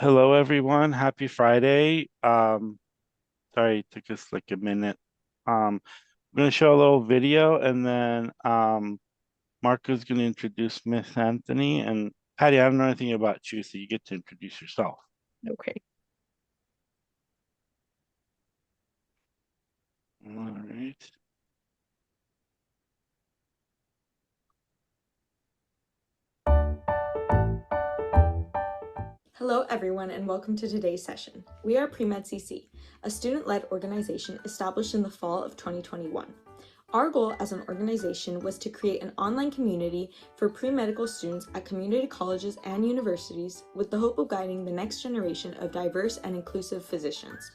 Hello, everyone. Happy Friday. Sorry, it took us like a minute. I'm going to show a little video and then Marco's going to introduce Miss Anthony. And Patty, I don't know anything about you, so you get to introduce yourself. Okay. All right. Hello everyone and welcome to today's session. We are Premedical, a student-led organization established in the fall of 2021. Our goal as an organization was to create an online community for pre-medical students at community colleges and universities with the hope of guiding the next generation of diverse and inclusive physicians.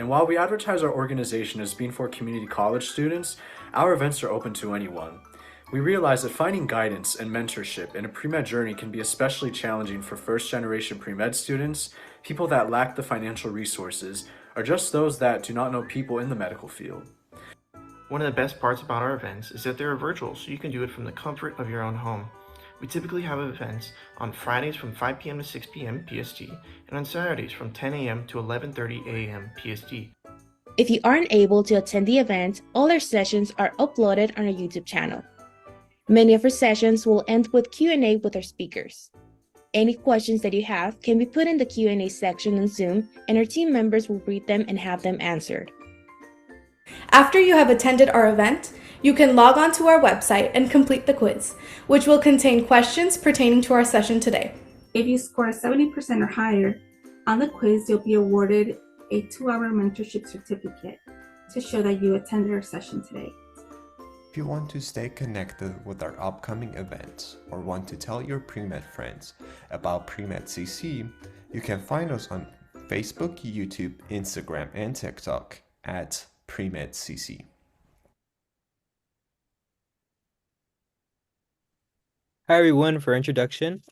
And while we advertise our organization as being for community college students, our events are open to anyone. We realize that finding guidance and mentorship in a pre-med journey can be especially challenging for first-generation pre-med students, people that lack the financial resources, or just those that do not know people in the medical field. One of the best parts about our events is that they're virtual, so you can do it from the comfort of your own home. We typically have events on Fridays from 5 p.m. to 6 p.m. PST, and on Saturdays from 10 a.m. to 11:30 a.m. PST. If you aren't able to attend the event, all our sessions are uploaded on our YouTube channel. Many of our sessions will end with Q&A with our speakers. Any questions that you have can be put in the Q&A section on Zoom, and our team members will read them and have them answered. After you have attended our event, you can log on to our website and complete the quiz, which will contain questions pertaining to our session today. If you score 70% or higher on the quiz, you'll be awarded a 2-hour mentorship certificate to show that you attended our session today. If you want to stay connected with our upcoming events or want to tell your pre-med friends about Pre-Med CC, you can find us on Facebook, YouTube, Instagram, and TikTok at Pre-Med CC. Hi everyone. For introduction,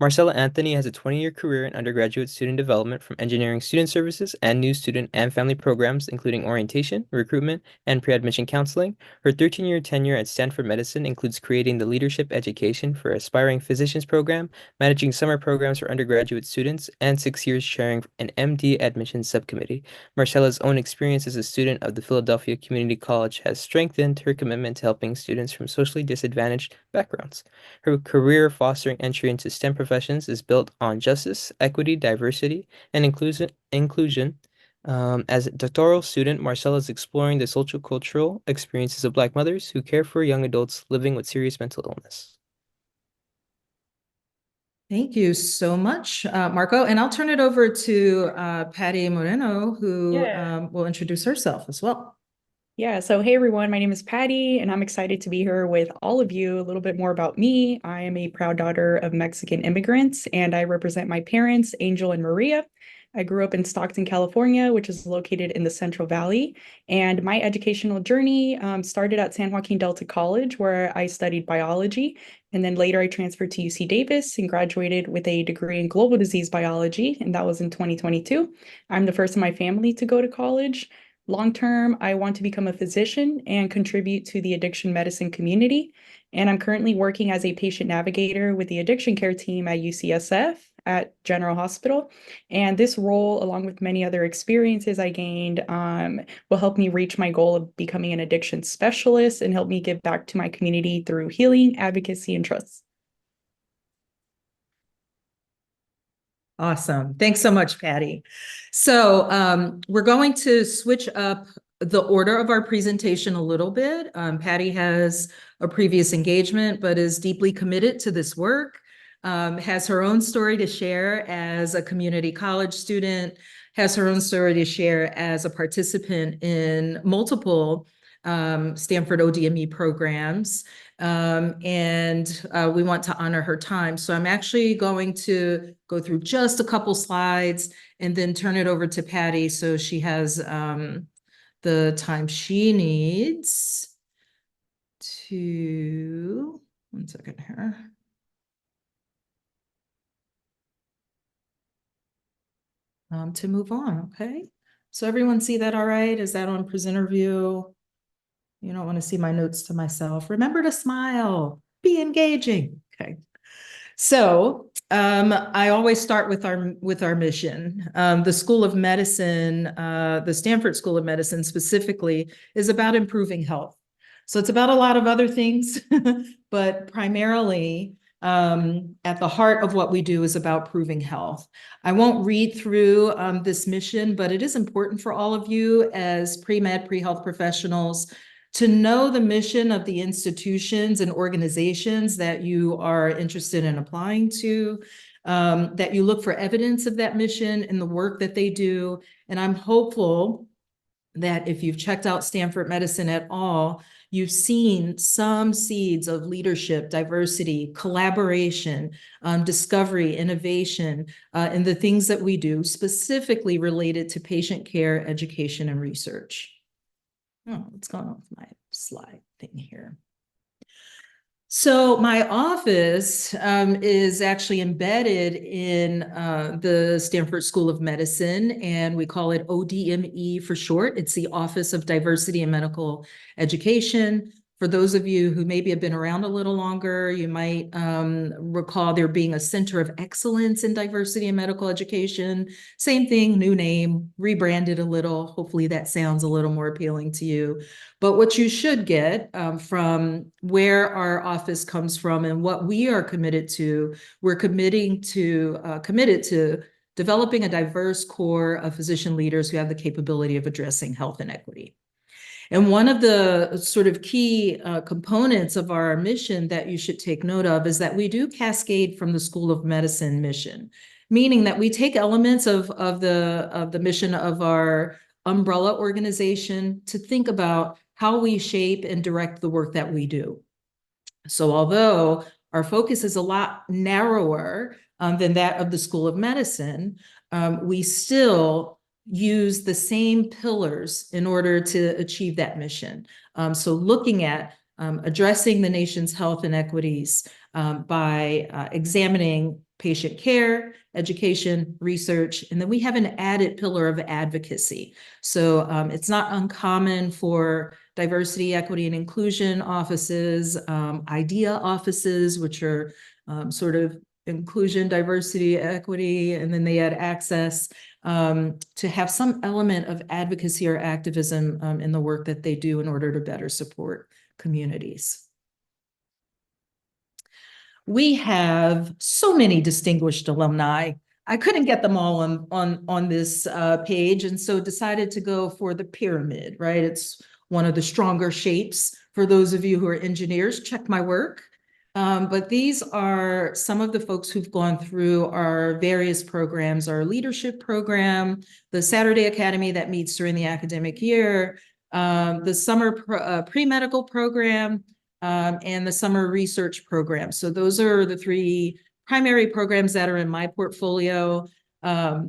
Marcella Anthony has a 20-year career in undergraduate student development from engineering student services and new student and family programs, including orientation, recruitment, and pre-admission counseling. Her 13-year tenure at Stanford Medicine includes creating the Leadership Education for Aspiring Physicians program, managing summer programs for undergraduate students, and 6 years chairing an MD admissions subcommittee. Marcella's own experience as a student of the Philadelphia Community College has strengthened her commitment to helping students from socially disadvantaged backgrounds. Her career fostering entry into STEM professions is built on justice, equity, diversity, and inclusion. As a doctoral student, Marcella is exploring the social cultural experiences of Black mothers who care for young adults living with serious mental illness. Thank you so much, Marco. And I'll turn it over to Patty Moreno, who will introduce herself as well. Yeah, so hey everyone, my name is Patty, and I'm excited to be here with all of you. A little bit more about me. I am a proud daughter of Mexican immigrants, and I represent my parents, Angel and Maria. I grew up in Stockton, California, which is located in the Central Valley. And my educational journey started at San Joaquin Delta College, where I studied biology. And then later I transferred to UC Davis and graduated with a degree in global disease biology, and that was in 2022. I'm the first in my family to go to college. Long term, I want to become a physician and contribute to the addiction medicine community. And I'm currently working as a patient navigator with the addiction care team at UCSF at General Hospital. And this role, along with many other experiences I gained, will help me reach my goal of becoming an addiction specialist and help me give back to my community through healing, advocacy, and trust. Awesome. Thanks so much, Patty. So we're going to switch up the order of our presentation a little bit. Patty has a previous engagement, but is deeply committed to this work, has her own story to share as a community college student, has her own story to share as a participant in multiple Stanford ODME programs. We want to honor her time. So I'm actually going to go through just a couple slides and then turn it over to Patty so she has the time she needs to, one second here. To move on, okay? So everyone see that all right? Is that on presenter view? You don't want to see my notes to myself. Remember to smile, be engaging. Okay. So I always start with our mission. The School of Medicine, the Stanford School of Medicine specifically, is about improving health. So it's about a lot of other things, but primarily at the heart of what we do is about proving health. I won't read through this mission, but it is important for all of you as pre-med, pre-health professionals to know the mission of the institutions and organizations that you are interested in applying to, that you look for evidence of that mission in the work that they do. And I'm hopeful that if you've checked out Stanford Medicine at all, you've seen some seeds of leadership, diversity, collaboration, discovery, innovation, and the things that we do specifically related to patient care, education, and research. Oh, what's going on with my slide thing here? So my office is actually embedded in the Stanford School of Medicine, and we call it ODME for short. It's the Office of Diversity in Medical Education. For those of you who maybe have been around a little longer, you might recall there being a Center of Excellence in Diversity in Medical Education. Same thing, new name, rebranded a little. Hopefully that sounds a little more appealing to you. But what you should get from where our office comes from and what we are committed to, we're committed to developing a diverse core of physician leaders who have the capability of addressing health inequity. And one of the sort of key components of our mission that you should take note of is that we do cascade from the School of Medicine mission, meaning that we take elements of the mission of our umbrella organization to think about how we shape and direct the work that we do. So although our focus is a lot narrower than that of the School of Medicine, we still use the same pillars in order to achieve that mission. So looking at addressing the nation's health inequities by examining patient care, education, research, and then we have an added pillar of advocacy. So it's not uncommon for diversity, equity, and inclusion offices, IDEA offices, which are sort of inclusion, diversity, equity, and then they add access, to have some element of advocacy or activism in the work that they do in order to better support communities. We have so many distinguished alumni. I couldn't get them all on this page, and so decided to go for the pyramid, right? It's one of the stronger shapes. For those of you who are engineers, check my work. But these are some of the folks who've gone through our various programs, our leadership program, the Saturday Academy that meets during the academic year, the summer pre-medical program, and the summer research program. So those are the three primary programs that are in my portfolio. A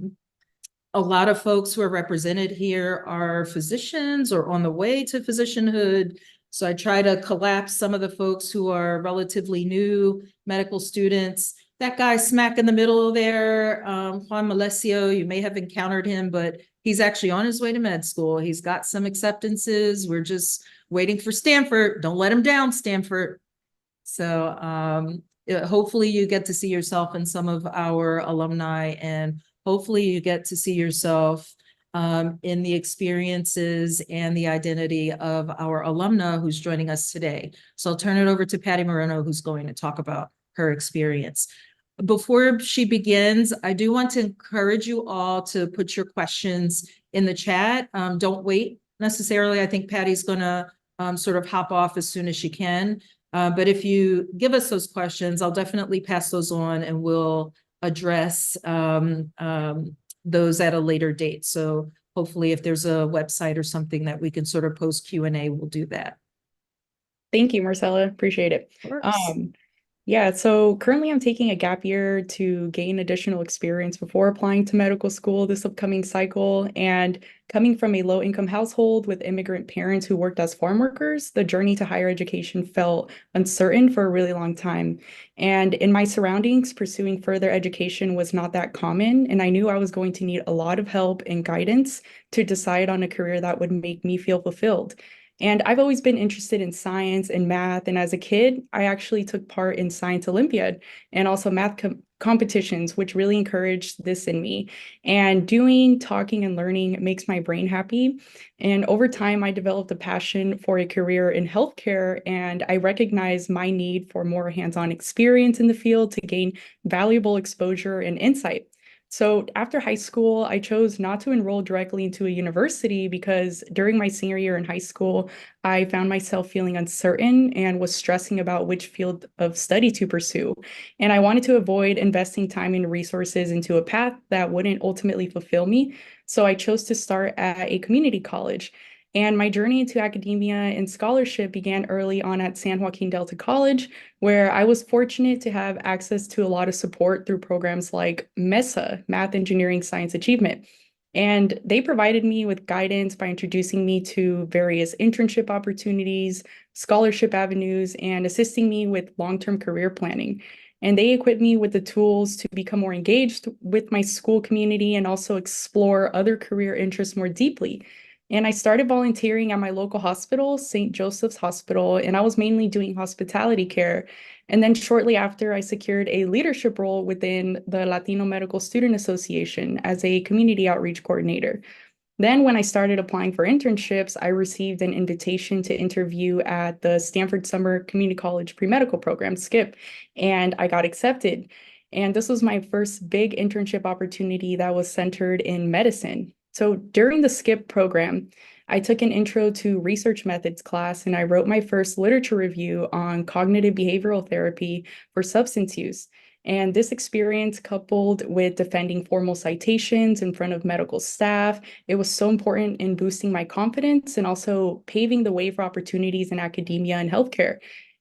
lot of folks who are represented here are physicians or on the way to physicianhood. So I try to collapse some of the folks who are relatively new medical students. That guy smack in the middle there, Juan Malesio, you may have encountered him, but he's actually on his way to med school. He's got some acceptances. We're just waiting for Stanford. Don't let him down, Stanford. So hopefully you get to see yourself in some of our alumni, and hopefully you get to see yourself in the experiences and the identity of our alumna who's joining us today. So I'll turn it over to Patty Moreno, who's going to talk about her experience. Before she begins, I do want to encourage you all to put your questions in the chat. Don't wait necessarily. I think Patty's going to sort of hop off as soon as she can. But if you give us those questions, I'll definitely pass those on and we'll address those at a later date. So hopefully if there's a website or something that we can sort of post Q&A, we'll do that. Thank you, Marcella. Appreciate it. Yeah, so currently I'm taking a gap year to gain additional experience before applying to medical school this upcoming cycle. And coming from a low-income household with immigrant parents who worked as farm workers, the journey to higher education felt uncertain for a really long time. And in my surroundings, pursuing further education was not that common. And I knew I was going to need a lot of help and guidance to decide on a career that would make me feel fulfilled. And I've always been interested in science and math. And as a kid, I actually took part in Science Olympiad and also math competitions, which really encouraged this in me. And doing, talking, and learning makes my brain happy. And over time, I developed a passion for a career in healthcare, and I recognize my need for more hands-on experience in the field to gain valuable exposure and insight. So after high school, I chose not to enroll directly into a university because during my senior year in high school, I found myself feeling uncertain and was stressing about which field of study to pursue. And I wanted to avoid investing time and resources into a path that wouldn't ultimately fulfill me. So I chose to start at a community college. And my journey into academia and scholarship began early on at San Joaquin Delta College, where I was fortunate to have access to a lot of support through programs like MESA, Math, Engineering, Science Achievement. And they provided me with guidance by introducing me to various internship opportunities, scholarship avenues, and assisting me with long-term career planning. And they equipped me with the tools to become more engaged with my school community and also explore other career interests more deeply. And I started volunteering at my local hospital, St. Joseph's Hospital, and I was mainly doing hospitality care. And then shortly after, I secured a leadership role within the Latino Medical Student Association as a community outreach coordinator. Then when I started applying for internships, I received an invitation to interview at the Stanford Summer Community College Premedical program, SCIP, and I got accepted. And this was my first big internship opportunity that was centered in medicine. So during the SCIP program, I took an intro to research methods class and I wrote my first literature review on cognitive behavioral therapy for substance use. And this experience, coupled with defending formal citations in front of medical staff, it was so important in boosting my confidence and also paving the way for opportunities in academia and healthcare.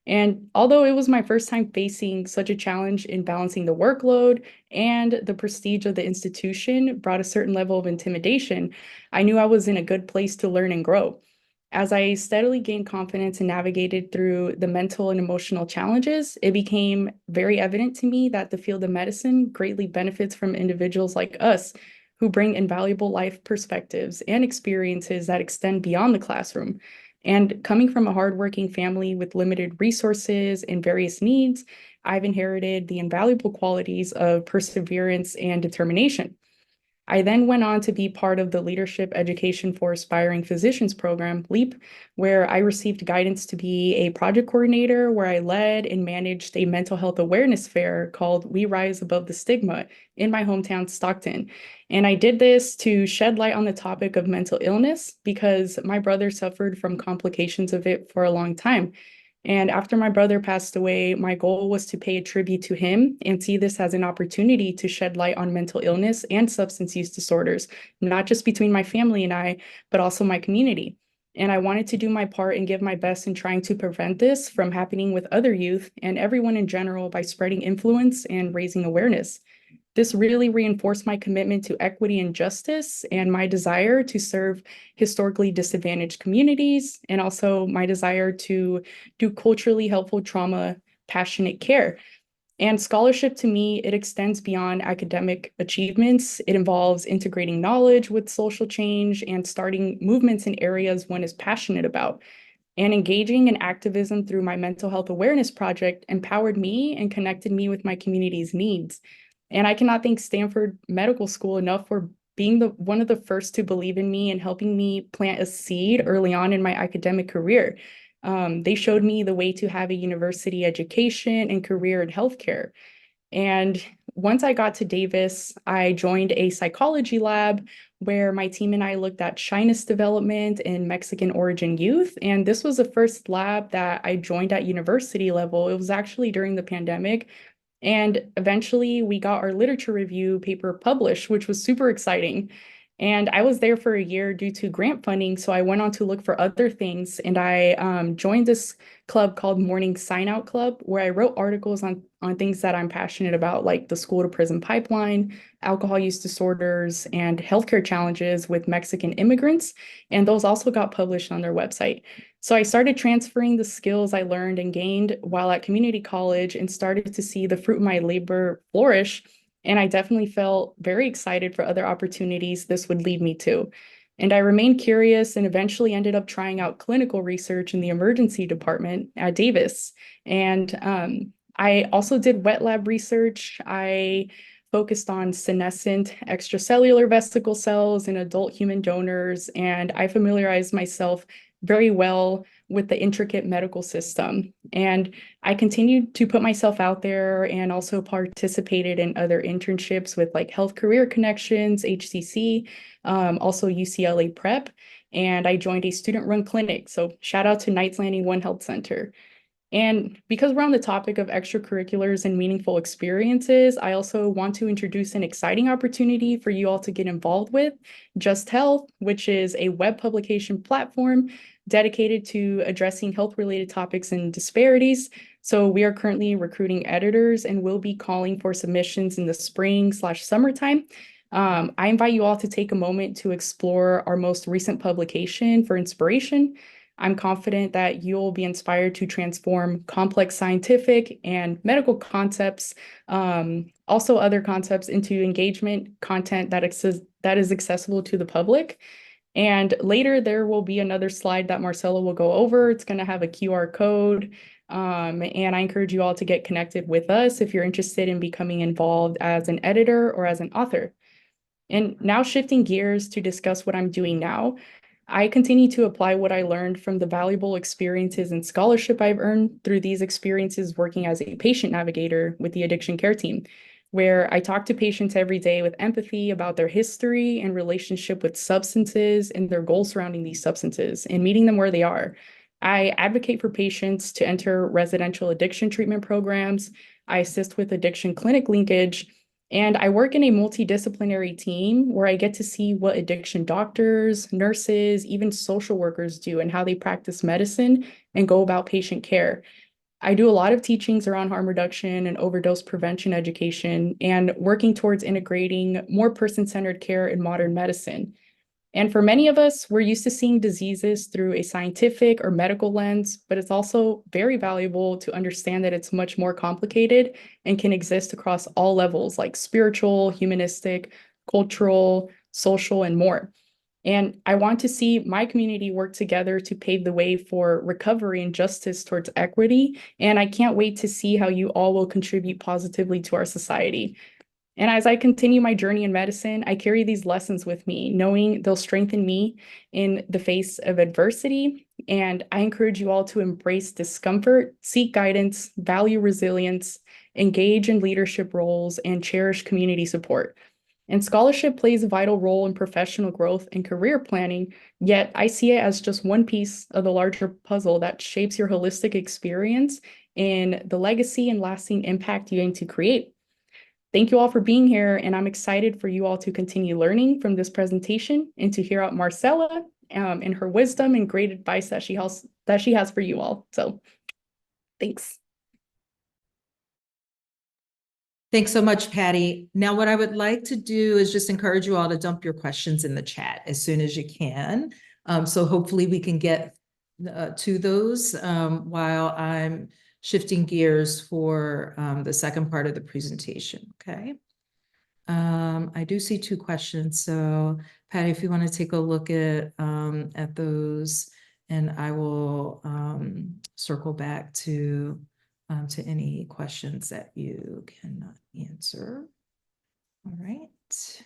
And although it was my first time facing such a challenge in balancing the workload and the prestige of the institution brought a certain level of intimidation, I knew I was in a good place to learn and grow. As I steadily gained confidence and navigated through the mental and emotional challenges, it became very evident to me that the field of medicine greatly benefits from individuals like us who bring invaluable life perspectives and experiences that extend beyond the classroom. And coming from a hardworking family with limited resources and various needs, I've inherited the invaluable qualities of perseverance and determination. I then went on to be part of the Leadership Education for Aspiring Physicians program, LEAP, where I received guidance to be a project coordinator, where I led and managed a mental health awareness fair called We Rise Above the Stigma in my hometown, Stockton. And I did this to shed light on the topic of mental illness because my brother suffered from complications of it for a long time. And after my brother passed away, my goal was to pay a tribute to him and see this as an opportunity to shed light on mental illness and substance use disorders, not just between my family and I, but also my community. And I wanted to do my part and give my best in trying to prevent this from happening with other youth and everyone in general by spreading influence and raising awareness. This really reinforced my commitment to equity and justice and my desire to serve historically disadvantaged communities, and also my desire to do culturally helpful trauma passionate care. And scholarship to me, it extends beyond academic achievements. It involves integrating knowledge with social change and starting movements in areas one is passionate about. And engaging in activism through my mental health awareness project empowered me and connected me with my community's needs. And I cannot thank Stanford Medical School enough for being one of the first to believe in me and helping me plant a seed early on in my academic career. They showed me the way to have a university education and career in healthcare. And once I got to Davis, I joined a psychology lab where my team and I looked at shyness development in Mexican origin youth. And this was the first lab that I joined at university level. It was actually during the pandemic. And eventually we got our literature review paper published, which was super exciting. And I was there for a year due to grant funding. So I went on to look for other things. And I joined this club called Morning Sign Out Club, where I wrote articles on things that I'm passionate about, like the school to prison pipeline, alcohol use disorders, and healthcare challenges with Mexican immigrants. And those also got published on their website. So I started transferring the skills I learned and gained while at community college and started to see the fruit of my labor flourish. And I definitely felt very excited for other opportunities this would lead me to. And I remained curious and eventually ended up trying out clinical research in the emergency department at Davis. And I also did wet lab research. I focused on senescent extracellular vesicle cells in adult human donors, and I familiarized myself very well with the intricate medical system. And I continued to put myself out there and also participated in other internships with like Health Career Connections, HCC, also UCLA Prep, and I joined a student-run clinic. So shout out to Knights Landing One Health Center. And because we're on the topic of extracurriculars and meaningful experiences, I also want to introduce an exciting opportunity for you all to get involved with, Just Health, which is a web publication platform dedicated to addressing health-related topics and disparities. So we are currently recruiting editors and will be calling for submissions in the spring/summertime. I invite you all to take a moment to explore our most recent publication for inspiration. I'm confident that you'll be inspired to transform complex scientific and medical concepts, also other concepts, into engagement content that is accessible to the public. And later there will be another slide that Marcella will go over. It's going to have a QR code. And I encourage you all to get connected with us if you're interested in becoming involved as an editor or as an author. And now shifting gears to discuss what I'm doing now. I continue to apply what I learned from the valuable experiences and scholarship I've earned through these experiences working as a patient navigator with the addiction care team, where I talk to patients every day with empathy about their history and relationship with substances and their goals surrounding these substances and meeting them where they are. I advocate for patients to enter residential addiction treatment programs. I assist with addiction clinic linkage. And I work in a multidisciplinary team where I get to see what addiction doctors, nurses, even social workers do and how they practice medicine and go about patient care. I do a lot of teachings around harm reduction and overdose prevention education and working towards integrating more person-centered care in modern medicine. And for many of us, we're used to seeing diseases through a scientific or medical lens, but it's also very valuable to understand that it's much more complicated and can exist across all levels like spiritual, humanistic, cultural, social, and more. And I want to see my community work together to pave the way for recovery and justice towards equity. And I can't wait to see how you all will contribute positively to our society. And as I continue my journey in medicine, I carry these lessons with me, knowing they'll strengthen me in the face of adversity. And I encourage you all to embrace discomfort, seek guidance, value resilience, engage in leadership roles, and cherish community support. And scholarship plays a vital role in professional growth and career planning, yet I see it as just one piece of the larger puzzle that shapes your holistic experience in the legacy and lasting impact you aim to create. Thank you all for being here, and I'm excited for you all to continue learning from this presentation and to hear out Marcella and her wisdom and great advice that she has for you all. So thanks. Thanks so much, Patty. Now, what I would like to do is just encourage you all to dump your questions in the chat as soon as you can. So hopefully we can get to those while I'm shifting gears for the second part of the presentation, okay? I do see two questions, so Patty, if you want to take a look at those, and I will circle back to any questions that you cannot answer. All right.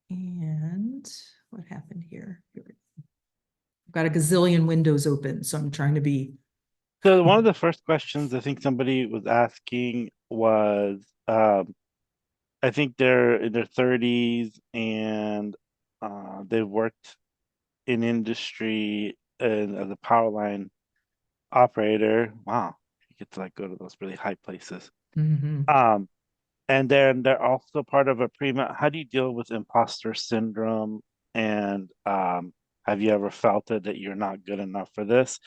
And what happened here? I've got a gazillion windows open, so I'm trying to be. So one of the first questions I think somebody was asking was, I think they're in their 30s and they've worked in industry and as a power line operator. Wow, you get to like go to those really high places. Mm-hmm. And then they're also part of a pre-med. How do you deal with imposter syndrome? And have you ever felt it that you're not good enough for this?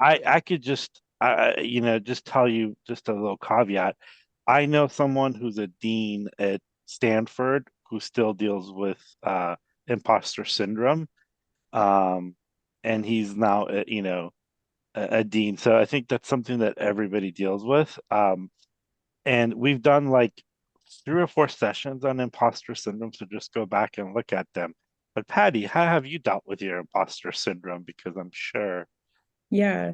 I could just just tell you just a little caveat. I know someone who's a dean at Stanford who still deals with imposter syndrome. And he's now a dean. So I think that's something that everybody deals with. And we've done like 3 or 4 sessions on imposter syndrome, so just go back and look at them. But Patty, how have you dealt with your imposter syndrome? Because I'm sure. Yeah.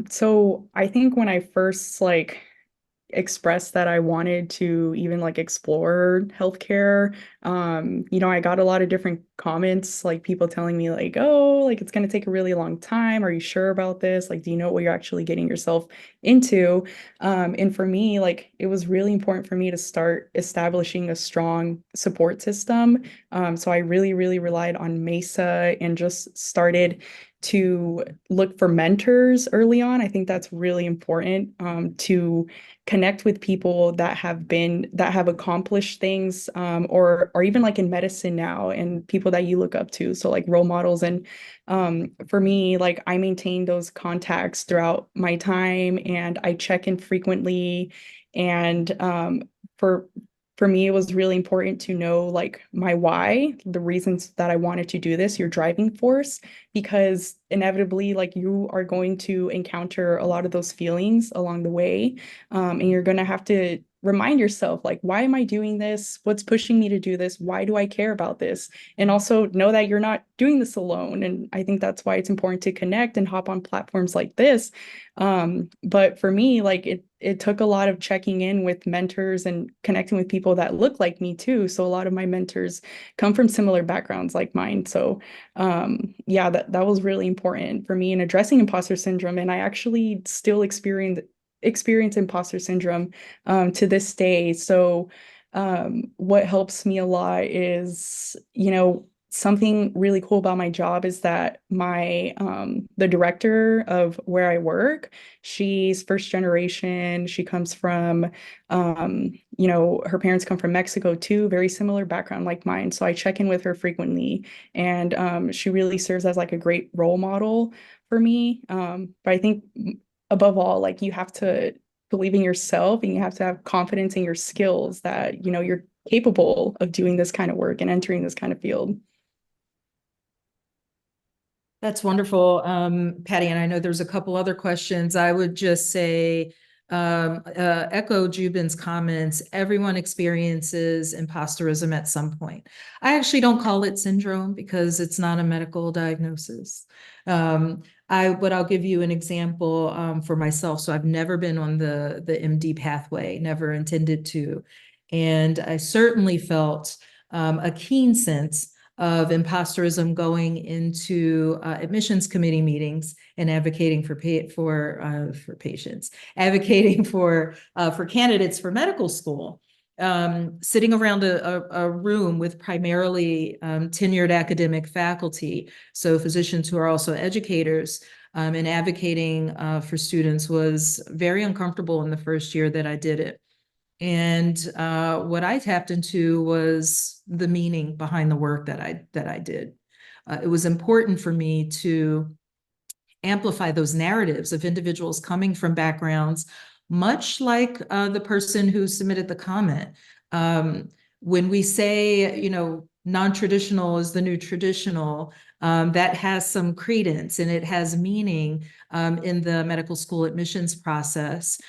So I think when I first expressed that I wanted to even explore healthcare, I got a lot of different comments, like people telling me oh, it's gonna take a really long time. Are you sure about this? Do you know what you're actually getting yourself into? And for me, it was really important for me to start establishing a strong support system. So I really, really relied on Mesa and just started to look for mentors early on. I think that's really important, to connect with people that have accomplished things, or even in medicine now, and people that you look up to, so role models. And for me, I maintain those contacts throughout my time, and I check in frequently. And for for me, it was really important to know my why, the reasons that I wanted to do this, your driving force, because inevitably you are going to encounter a lot of those feelings along the way. And you're going to have to remind yourself, why am I doing this? What's pushing me to do this? Why do I care about this? And also know that you're not doing this alone. And I think that's why it's important to connect and hop on platforms like this. But for me, it took a lot of checking in with mentors and connecting with people that look like me too. So a lot of my mentors come from similar backgrounds like mine. So yeah, that was really important for me in addressing imposter syndrome. And I actually still experience imposter syndrome to this day. So what helps me a lot is, something really cool about my job is that the director of where I work, she's first generation. She comes from, her parents come from Mexico too, very similar background like mine. So I check in with her frequently, and she really serves as a great role model for me. But I think above all, you have to believe in yourself, and you have to have confidence in your skills that, you're capable of doing this kind of work and entering this kind of field. That's wonderful, Patty. And I know there's a couple other questions. I would just say, echo Jubin's comments. Everyone experiences imposterism at some point. I actually don't call it syndrome because it's not a medical diagnosis. I'll give you an example for myself. So I've never been on the MD pathway, never intended to. And I certainly felt a keen sense of imposterism going into admissions committee meetings and advocating for patients, advocating for candidates for medical school, sitting around a room with primarily tenured academic faculty, so physicians who are also educators, and advocating for students was very uncomfortable in the first year that I did it. And what I tapped into was the meaning behind the work that I did. It was important for me to amplify those narratives of individuals coming from backgrounds, much like the person who submitted the comment. When we say, non-traditional is the new traditional, that has some credence and it has meaning in the medical school admissions process.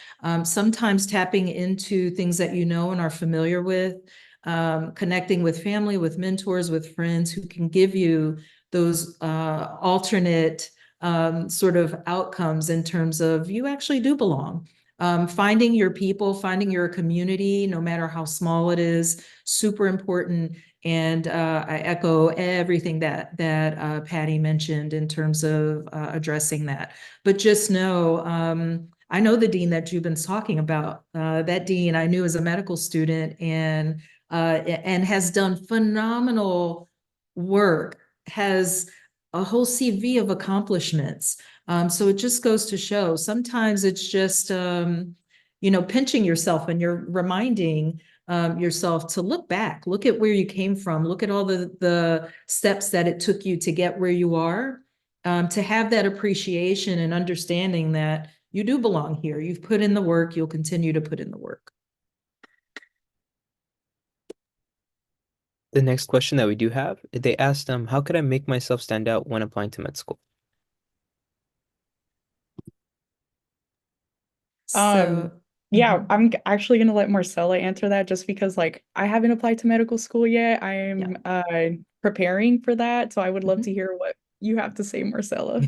Sometimes tapping into things that and are familiar with, connecting with family, with mentors, with friends who can give you those alternate sort of outcomes in terms of you actually do belong. Finding your people, finding your community, no matter how small it is, super important. And I echo everything that Patty mentioned in terms of addressing that. But just know, I know the dean that Jubin's talking about. That dean I knew as a medical student, and has done phenomenal work, has a whole CV of accomplishments. So it just goes to show sometimes it's just, pinching yourself, and you're reminding yourself to look back, look at where you came from, look at all the steps that it took you to get where you are, to have that appreciation and understanding that you do belong here. You've put in the work, you'll continue to put in the work. The next question that we do have, they asked how could I make myself stand out when applying to med school? So Yeah, I'm actually going to let Marcella answer that just because like I haven't applied to medical school yet. I am preparing for that, so I would love to hear what you have to say, Marcella.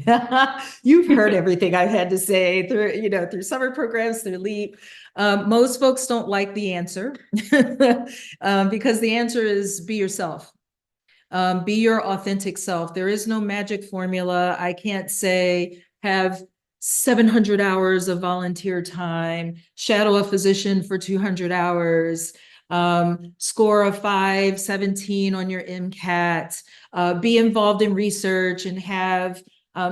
You've heard everything I've had to say through, through summer programs, through LEAP. Most folks don't like the answer because the answer is be yourself. Be your authentic self. There is no magic formula. I can't say have 700 hours of volunteer time, shadow a physician for 200 hours, score a 517 on your MCAT, be involved in research and have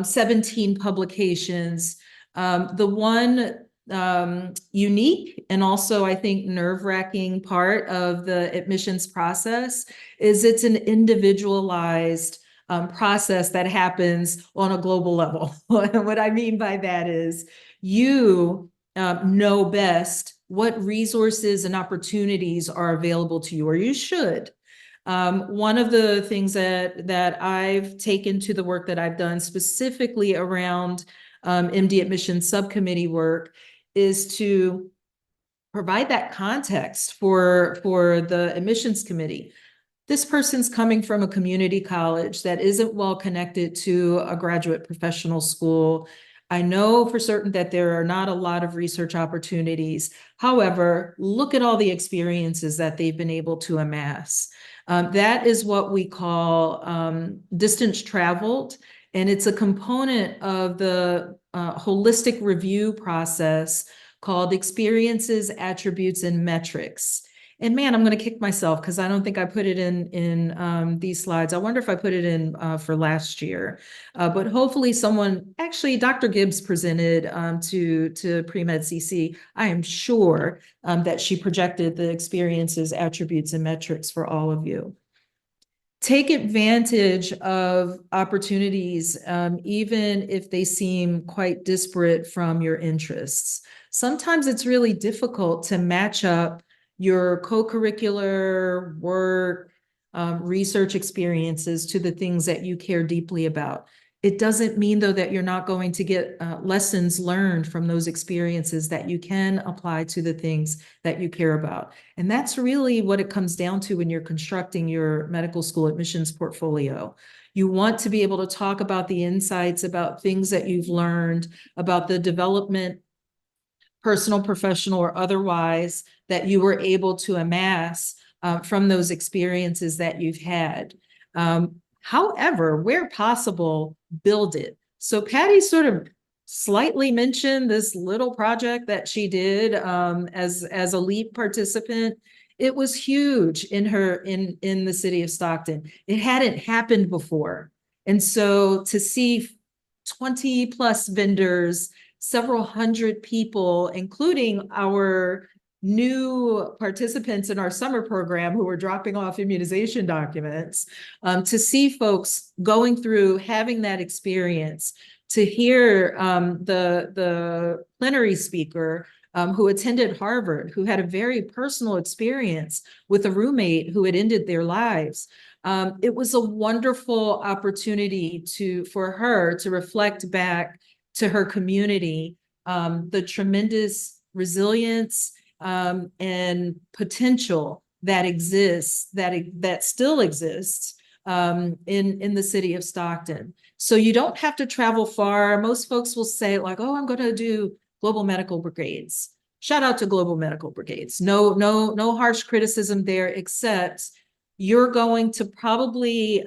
17 publications. The one unique and also I think nerve-wracking part of the admissions process is it's an individualized process that happens on a global level. What I mean by that is you know best what resources and opportunities are available to you, or you should. One of the things that I've taken to the work that I've done specifically around MD admissions subcommittee work is to provide that context for the admissions committee. This person's coming from a community college that isn't well connected to a graduate professional school. I know for certain that there are not a lot of research opportunities. However, look at all the experiences that they've been able to amass. That is what we call distance traveled, and it's a component of the holistic review process called experiences, attributes, and metrics. And man, I'm going to kick myself because I don't think I put it in these slides. I wonder if I put it in for last year. But hopefully someone, actually Dr. Gibbs presented to Pre-Med CC. I am sure that she projected the experiences, attributes, and metrics for all of you. Take advantage of opportunities, even if they seem quite disparate from your interests. Sometimes it's really difficult to match up your co-curricular work, research experiences to the things that you care deeply about. It doesn't mean, though, that you're not going to get lessons learned from those experiences that you can apply to the things that you care about. And that's really what it comes down to when you're constructing your medical school admissions portfolio. You want to be able to talk about the insights, about things that you've learned, about the development, personal, professional, or otherwise, that you were able to amass from those experiences that you've had. However, where possible, build it. So Patty sort of slightly mentioned this little project that she did as a LEAP participant. It was huge in the city of Stockton. It hadn't happened before. And so to see 20 plus vendors, several hundred people, including our new participants in our summer program who were dropping off immunization documents, to see folks going through, having that experience, to hear the plenary speaker who attended Harvard, who had a very personal experience with a roommate who had ended their lives. It was a wonderful opportunity for her to reflect back to her community, the tremendous resilience and potential that exists, that still exists in the city of Stockton. So you don't have to travel far. Most folks will say like, oh, I'm going to do global medical brigades. Shout out to global medical brigades. No harsh criticism there, except you're going to probably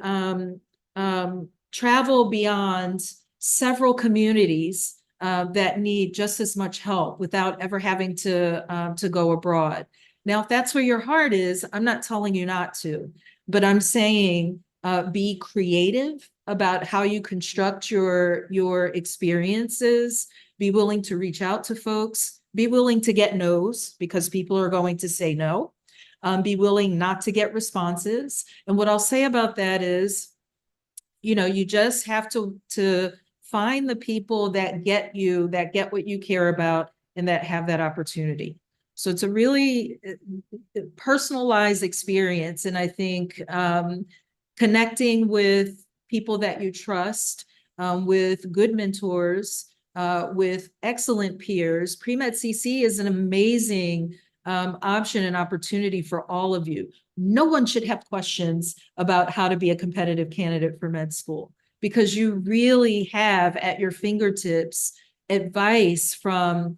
travel beyond several communities that need just as much help without ever having to go abroad. Now, if that's where your heart is, I'm not telling you not to, but I'm saying be creative about how you construct your experiences. Be willing to reach out to folks. Be willing to get no's because people are going to say no. Be willing not to get responses. And what I'll say about that is, you just have to find the people that get you, that get what you care about, and that have that opportunity. So it's a really personalized experience. And I think connecting with people that you trust, with good mentors, with excellent peers. Pre-Med CC is an amazing option and opportunity for all of you. No one should have questions about how to be a competitive candidate for med school, because you really have at your fingertips advice from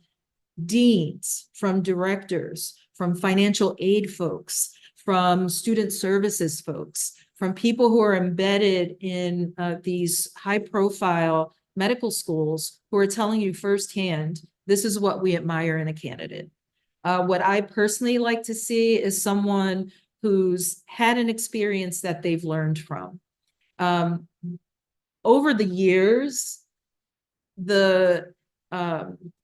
deans, from directors, from financial aid folks, from student services folks, from people who are embedded in these high-profile medical schools who are telling you firsthand, this is what we admire in a candidate. What I personally like to see is someone who's had an experience that they've learned from. Over the years, the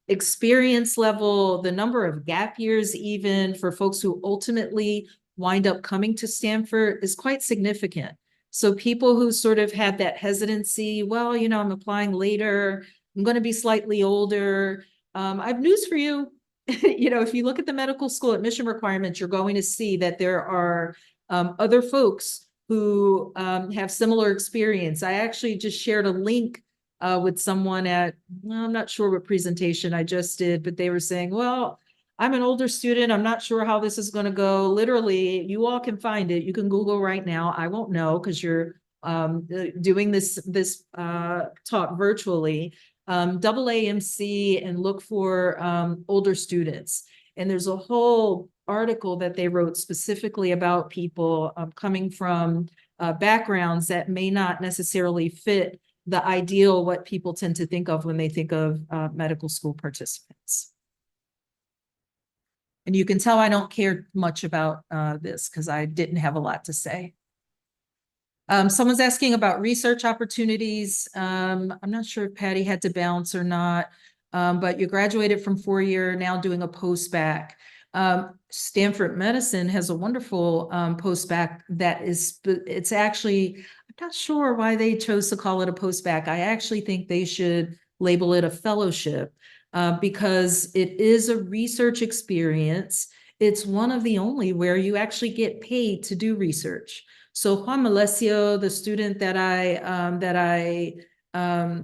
experience level, the number of gap years even for folks who ultimately wind up coming to Stanford is quite significant. So people who sort of had that hesitancy, well, you know, I'm applying later, I'm going to be slightly older. I have news for you. You know, if you look at the medical school admission requirements, you're going to see that there are other folks who have similar experience. I actually just shared a link with someone at, well, I'm not sure what presentation I just did, but they were saying, well, I'm an older student. I'm not sure how this is going to go. Literally, you all can find it. You can Google right now. I won't know because you're doing this talk virtually. AAMC and look for older students. And there's a whole article that they wrote specifically about people coming from backgrounds that may not necessarily fit the ideal what people tend to think of when they think of medical school participants. And you can tell I don't care much about this because I didn't have a lot to say. Someone's asking about research opportunities. I'm not sure if Patty had to bounce or not, but you graduated from 4-year, now doing a post-bac. Stanford Medicine has a wonderful post-bac that is, it's actually, I'm not sure why they chose to call it a post-bac. I actually think they should label it a fellowship because it is a research experience. It's one of the only where you actually get paid to do research. So Juan Malesio, the student that I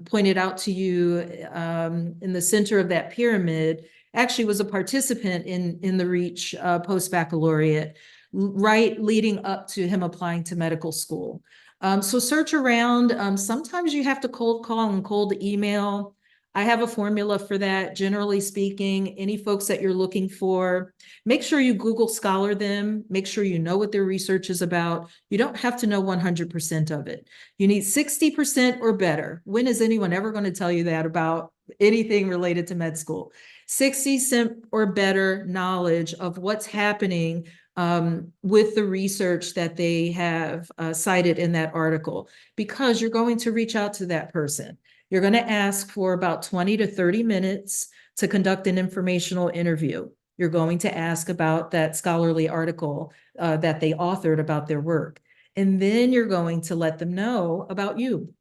pointed out to you in the center of that pyramid, actually was a participant in the REACH post-baccalaureate, right leading up to him applying to medical school. So search around. Sometimes you have to cold call and cold email. I have a formula for that. Generally speaking, any folks that you're looking for, make sure you Google Scholar them, make sure you know what their research is about. You don't have to know 100% of it. You need 60% or better. When is anyone ever going to tell you that about anything related to med school? 60% or better knowledge of what's happening with the research that they have cited in that article, because you're going to reach out to that person. You're going to ask for about 20 to 30 minutes to conduct an informational interview. You're going to ask about that scholarly article that they authored about their work. And then you're going to let them know about you.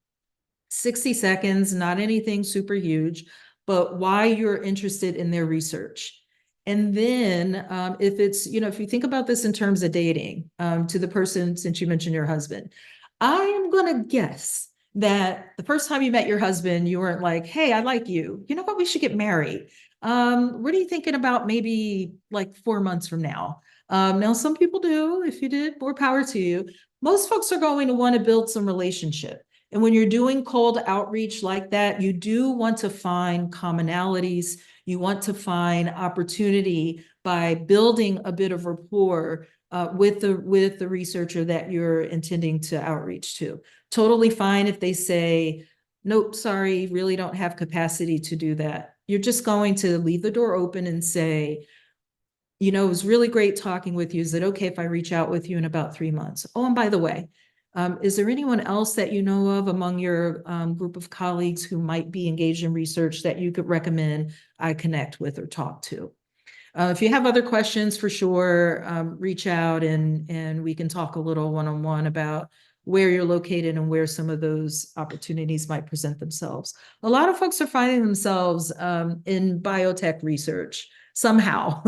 60 seconds, not anything super huge, but why you're interested in their research. And then if it's, you know, if you think about this in terms of dating to the person, since you mentioned your husband, I am going to guess that the first time you met your husband, you weren't like, hey, I like you. You know what? We should get married. What are you thinking about maybe like 4 months from now? Now, some people do. If you did, more power to you. Most folks are going to want to build some relationship. And when you're doing cold outreach like that, you do want to find commonalities. You want to find opportunity by building a bit of rapport with the researcher that you're intending to outreach to. Totally fine if they say, nope, sorry, really don't have capacity to do that. You're just going to leave the door open and say, you know, it was really great talking with you. Is it okay if I reach out with you in about 3 months? Oh, and by the way, is there anyone else that you know of among your group of colleagues who might be engaged in research that you could recommend I connect with or talk to? If you have other questions, for sure, reach out and we can talk a little one-on-one about where you're located and where some of those opportunities might present themselves. A lot of folks are finding themselves in biotech research somehow.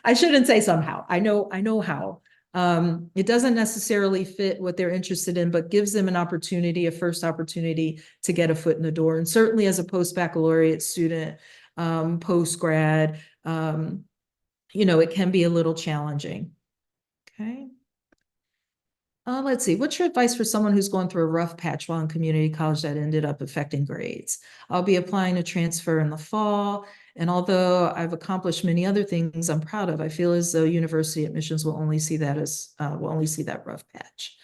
I shouldn't say somehow. I know how. It doesn't necessarily fit what they're interested in, but gives them an opportunity, a first opportunity to get a foot in the door. And certainly as a post-baccalaureate student, post-grad, it can be a little challenging. Okay. Let's see. What's your advice for someone who's going through a rough patch while in community college that ended up affecting grades? I'll be applying to transfer in the fall, and although I've accomplished many other things I'm proud of, I feel as though university admissions will only see that rough patch.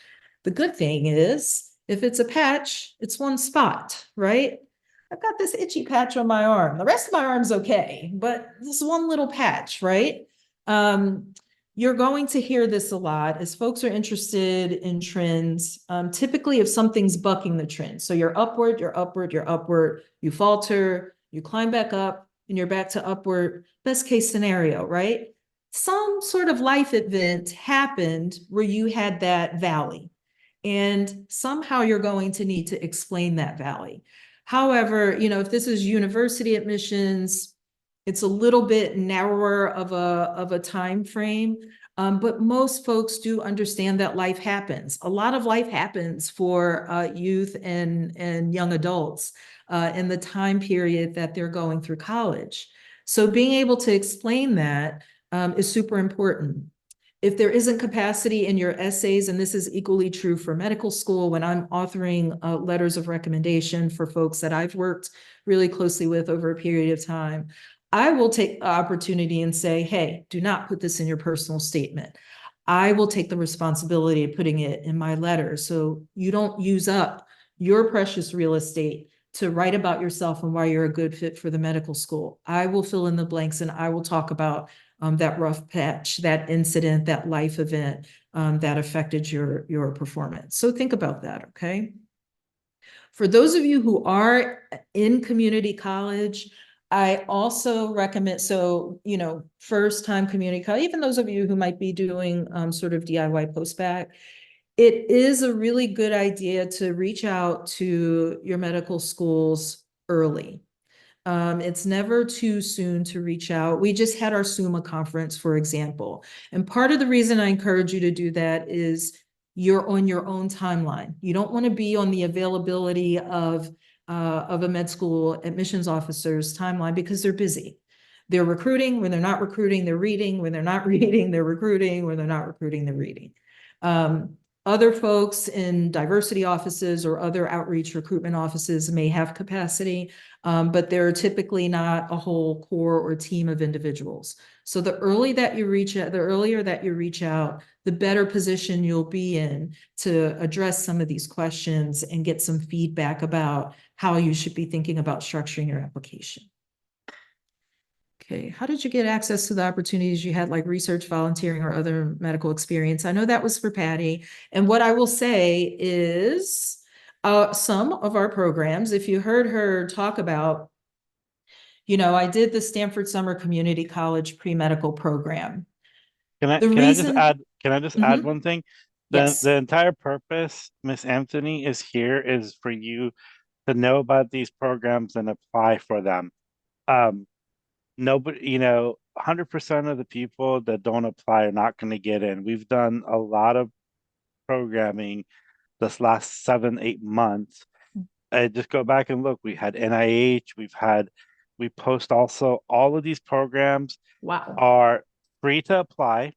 The good thing is, if it's a patch, it's one spot, right? I've got this itchy patch on my arm. The rest of my arm's okay, but this one little patch, right? You're going to hear this a lot as folks are interested in trends. Typically, if something's bucking the trend, so you're upward, you falter, you climb back up, and you're back to upward. Best case scenario, right? Some sort of life event happened where you had that valley, and somehow you're going to need to explain that valley. However, if this is university admissions, it's a little bit narrower of a time frame, but most folks do understand that life happens. A lot of life happens for youth and young adults in the time period that they're going through college. So being able to explain that is super important. If there isn't capacity in your essays, and this is equally true for medical school, when I'm authoring letters of recommendation for folks that I've worked really closely with over a period of time, I will take the opportunity and say, hey, do not put this in your personal statement. I will take the responsibility of putting it in my letter so you don't use up your precious real estate to write about yourself and why you're a good fit for the medical school. I will fill in the blanks and I will talk about that rough patch, that incident, that life event that affected your performance. So think about that, okay? For those of you who are in community college, I also recommend, first time community college, even those of you who might be doing sort of DIY post-bac, it is a really good idea to reach out to your medical schools early. It's never too soon to reach out. We just had our SUMA conference, for example. And part of the reason I encourage you to do that is you're on your own timeline. You don't want to be on the availability of a med school admissions officer's timeline because they're busy. They're recruiting when they're not recruiting, they're reading when they're not reading, they're recruiting when they're not recruiting, they're reading. Other folks in diversity offices or other outreach recruitment offices may have capacity, but they're typically not a whole core or team of individuals. So the earlier that you reach out, the better position you'll be in to address some of these questions and get some feedback about how you should be thinking about structuring your application. Okay, how did you get access to the opportunities you had, like research, volunteering, or other medical experience? I know that was for Patty. And what I will say is some of our programs, if you heard her talk about, I did the Stanford Summer Community College Premedical program. Can I just add one thing? Yes. The entire purpose, Miss Anthony, is for you to know about these programs and apply for them. Nobody, 100% of the people that don't apply are not going to get in. We've done a lot of programming this last 7-8 months. Just go back and look. We had NIH, we post also. All of these programs are free to apply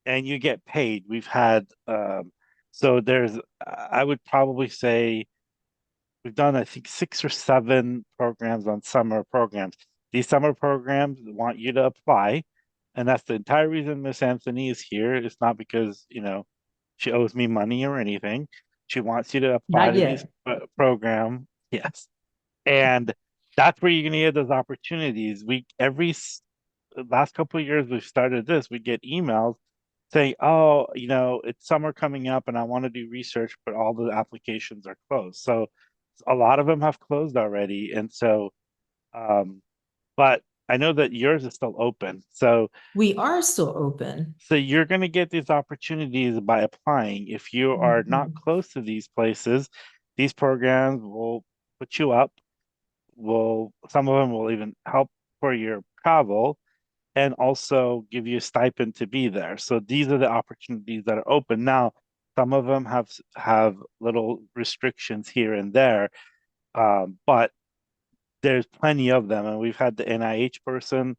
and you get paid. We've had, I would probably say we've done, I think, 6 or 7 programs on summer programs. These summer programs want you to apply, and that's the entire reason Miss Anthony is here. It's not because, she owes me money or anything. She wants you to apply to these program. Yes. And that's where you're going to get those opportunities. Last couple of years we've started this, we get emails saying, oh, it's summer coming up and I want to do research, but all the applications are closed. So a lot of them have closed already. And so, but I know that yours is still open. So we are still open. So you're going to get these opportunities by applying. If you are not close to these places, these programs will put you up. Some of them will even help for your travel. and also give you a stipend to be there. So these are the opportunities that are open. Now, some of them have little restrictions here and there, but there's plenty of them. And we've had the NIH person,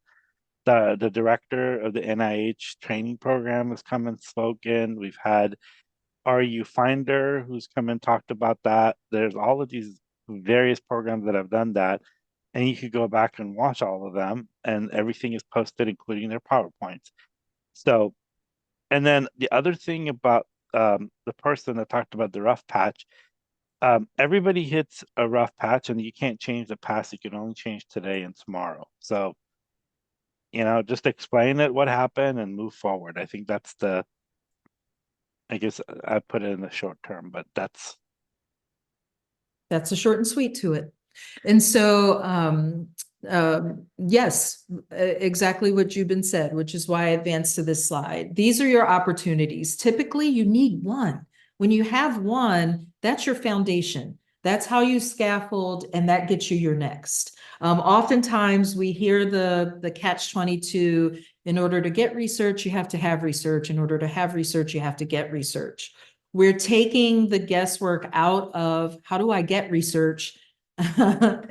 the director of the NIH training program has come and spoken. We've had RU Finder who's come and talked about that. There's all of these various programs that have done that. And you could go back and watch all of them, and everything is posted, including their PowerPoints. So, and then the other thing about the person that talked about the rough patch, everybody hits a rough patch, and you can't change the past. You can only change today and tomorrow. So, just explain it, what happened, and move forward. I think that's I guess I put it in the short term, but that's a short and sweet to it. And so, yes, exactly what Jubin said, which is why I advanced to this slide. These are your opportunities. Typically, you need one. When you have one, that's your foundation. That's how you scaffold, and that gets you your next. Oftentimes, we hear the catch-22, in order to get research, you have to have research. In order to have research, you have to get research. We're taking the guesswork out of how do I get research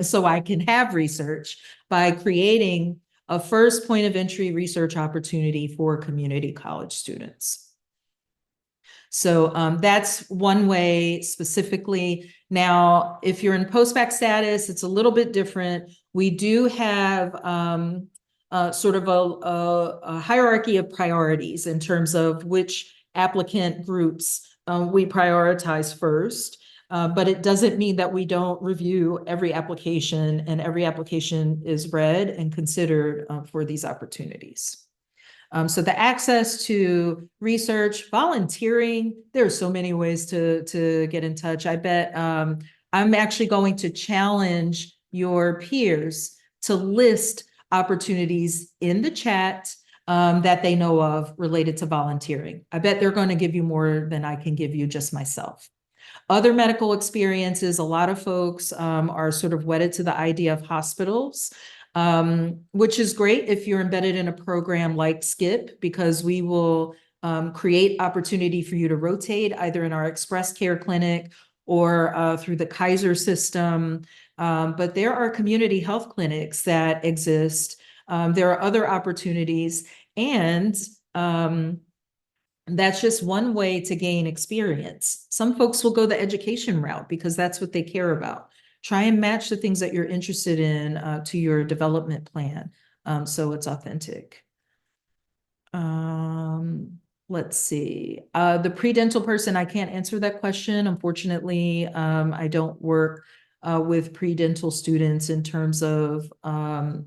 so I can have research by creating a first point of entry research opportunity for community college students. So that's one way specifically. Now, if you're in post-bac status, it's a little bit different. We do have sort of a hierarchy of priorities in terms of which applicant groups we prioritize first. But it doesn't mean that we don't review every application, and every application is read and considered for these opportunities. So the access to research, volunteering, there are so many ways to get in touch. I bet I'm actually going to challenge your peers to list opportunities in the chat that they know of related to volunteering. I bet they're going to give you more than I can give you just myself. Other medical experiences, a lot of folks are sort of wedded to the idea of hospitals, which is great if you're embedded in a program like SCIP, because we will create opportunity for you to rotate either in our express care clinic or through the Kaiser system. But there are community health clinics that exist. There are other opportunities, and that's just one way to gain experience. Some folks will go the education route because that's what they care about. Try and match the things that you're interested in to your development plan, so it's authentic. Let's see. The pre-dental person, I can't answer that question. Unfortunately, I don't work with pre-dental students in terms of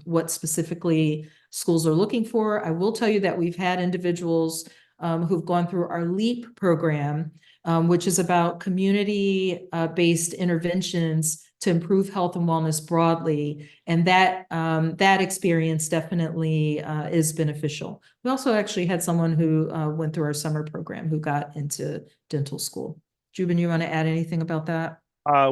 what specifically schools are looking for. I will tell you that we've had individuals who've gone through our LEAP program, which is about community-based interventions to improve health and wellness broadly. And that experience definitely is beneficial. We also actually had someone who went through our summer program who got into dental school. Jubin, you want to add anything about that?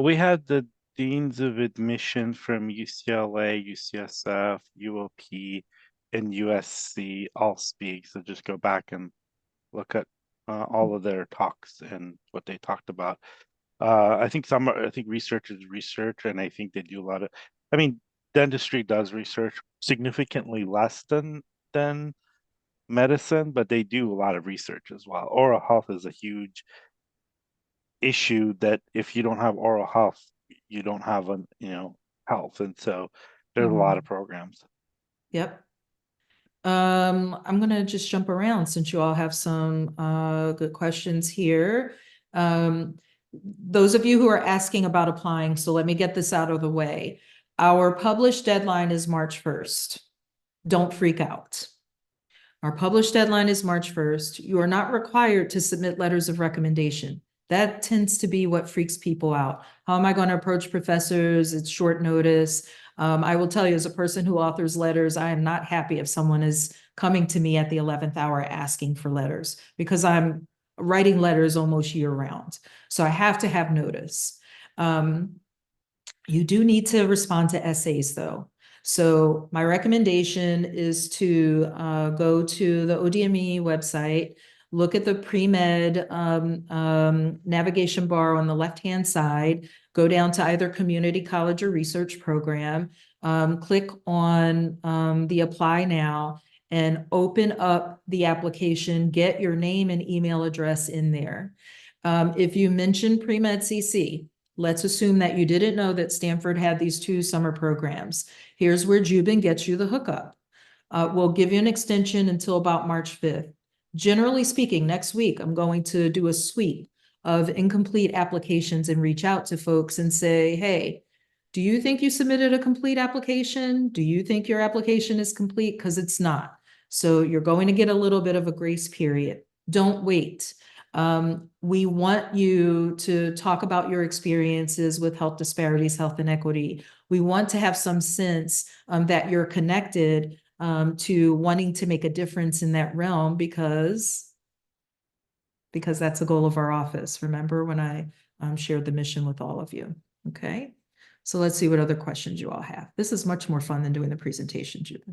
We had the deans of admission from UCLA, UCSF, UOP, and USC all speak. So just go back and look at all of their talks and what they talked about. I think research is research, and I think they do a lot of, dentistry does research significantly less than medicine, but they do a lot of research as well. Oral health is a huge issue that if you don't have oral health, you don't have health. And so there's a lot of programs. Yep. I'm going to just jump around since you all have some good questions here. Those of you who are asking about applying, so let me get this out of the way. Our published deadline is March 1st. Don't freak out. Our published deadline is March 1st. You are not required to submit letters of recommendation. That tends to be what freaks people out. How am I going to approach professors? It's short notice. I will tell you, as a person who authors letters, I am not happy if someone is coming to me at the 11th hour asking for letters, because I'm writing letters almost year round. So I have to have notice. You do need to respond to essays though. So my recommendation is to go to the ODME website, look at the pre-med navigation bar on the left-hand side, go down to either community college or research program, click on the apply now, and open up the application, get your name and email address in there. If you mention Pre-Med CC, let's assume that you didn't know that Stanford had these 2 summer programs. Here's where Jubin gets you the hookup. We'll give you an extension until about March 5th. Generally speaking, next week, I'm going to do a sweep of incomplete applications and reach out to folks and say, hey, do you think you submitted a complete application? Do you think your application is complete? Because it's not. So you're going to get a little bit of a grace period. Don't wait. We want you to talk about your experiences with health disparities, health inequity. We want to have some sense that you're connected to wanting to make a difference in that realm because that's a goal of our office. Remember when I shared the mission with all of you? Okay, so let's see what other questions you all have. This is much more fun than doing the presentation, Judith.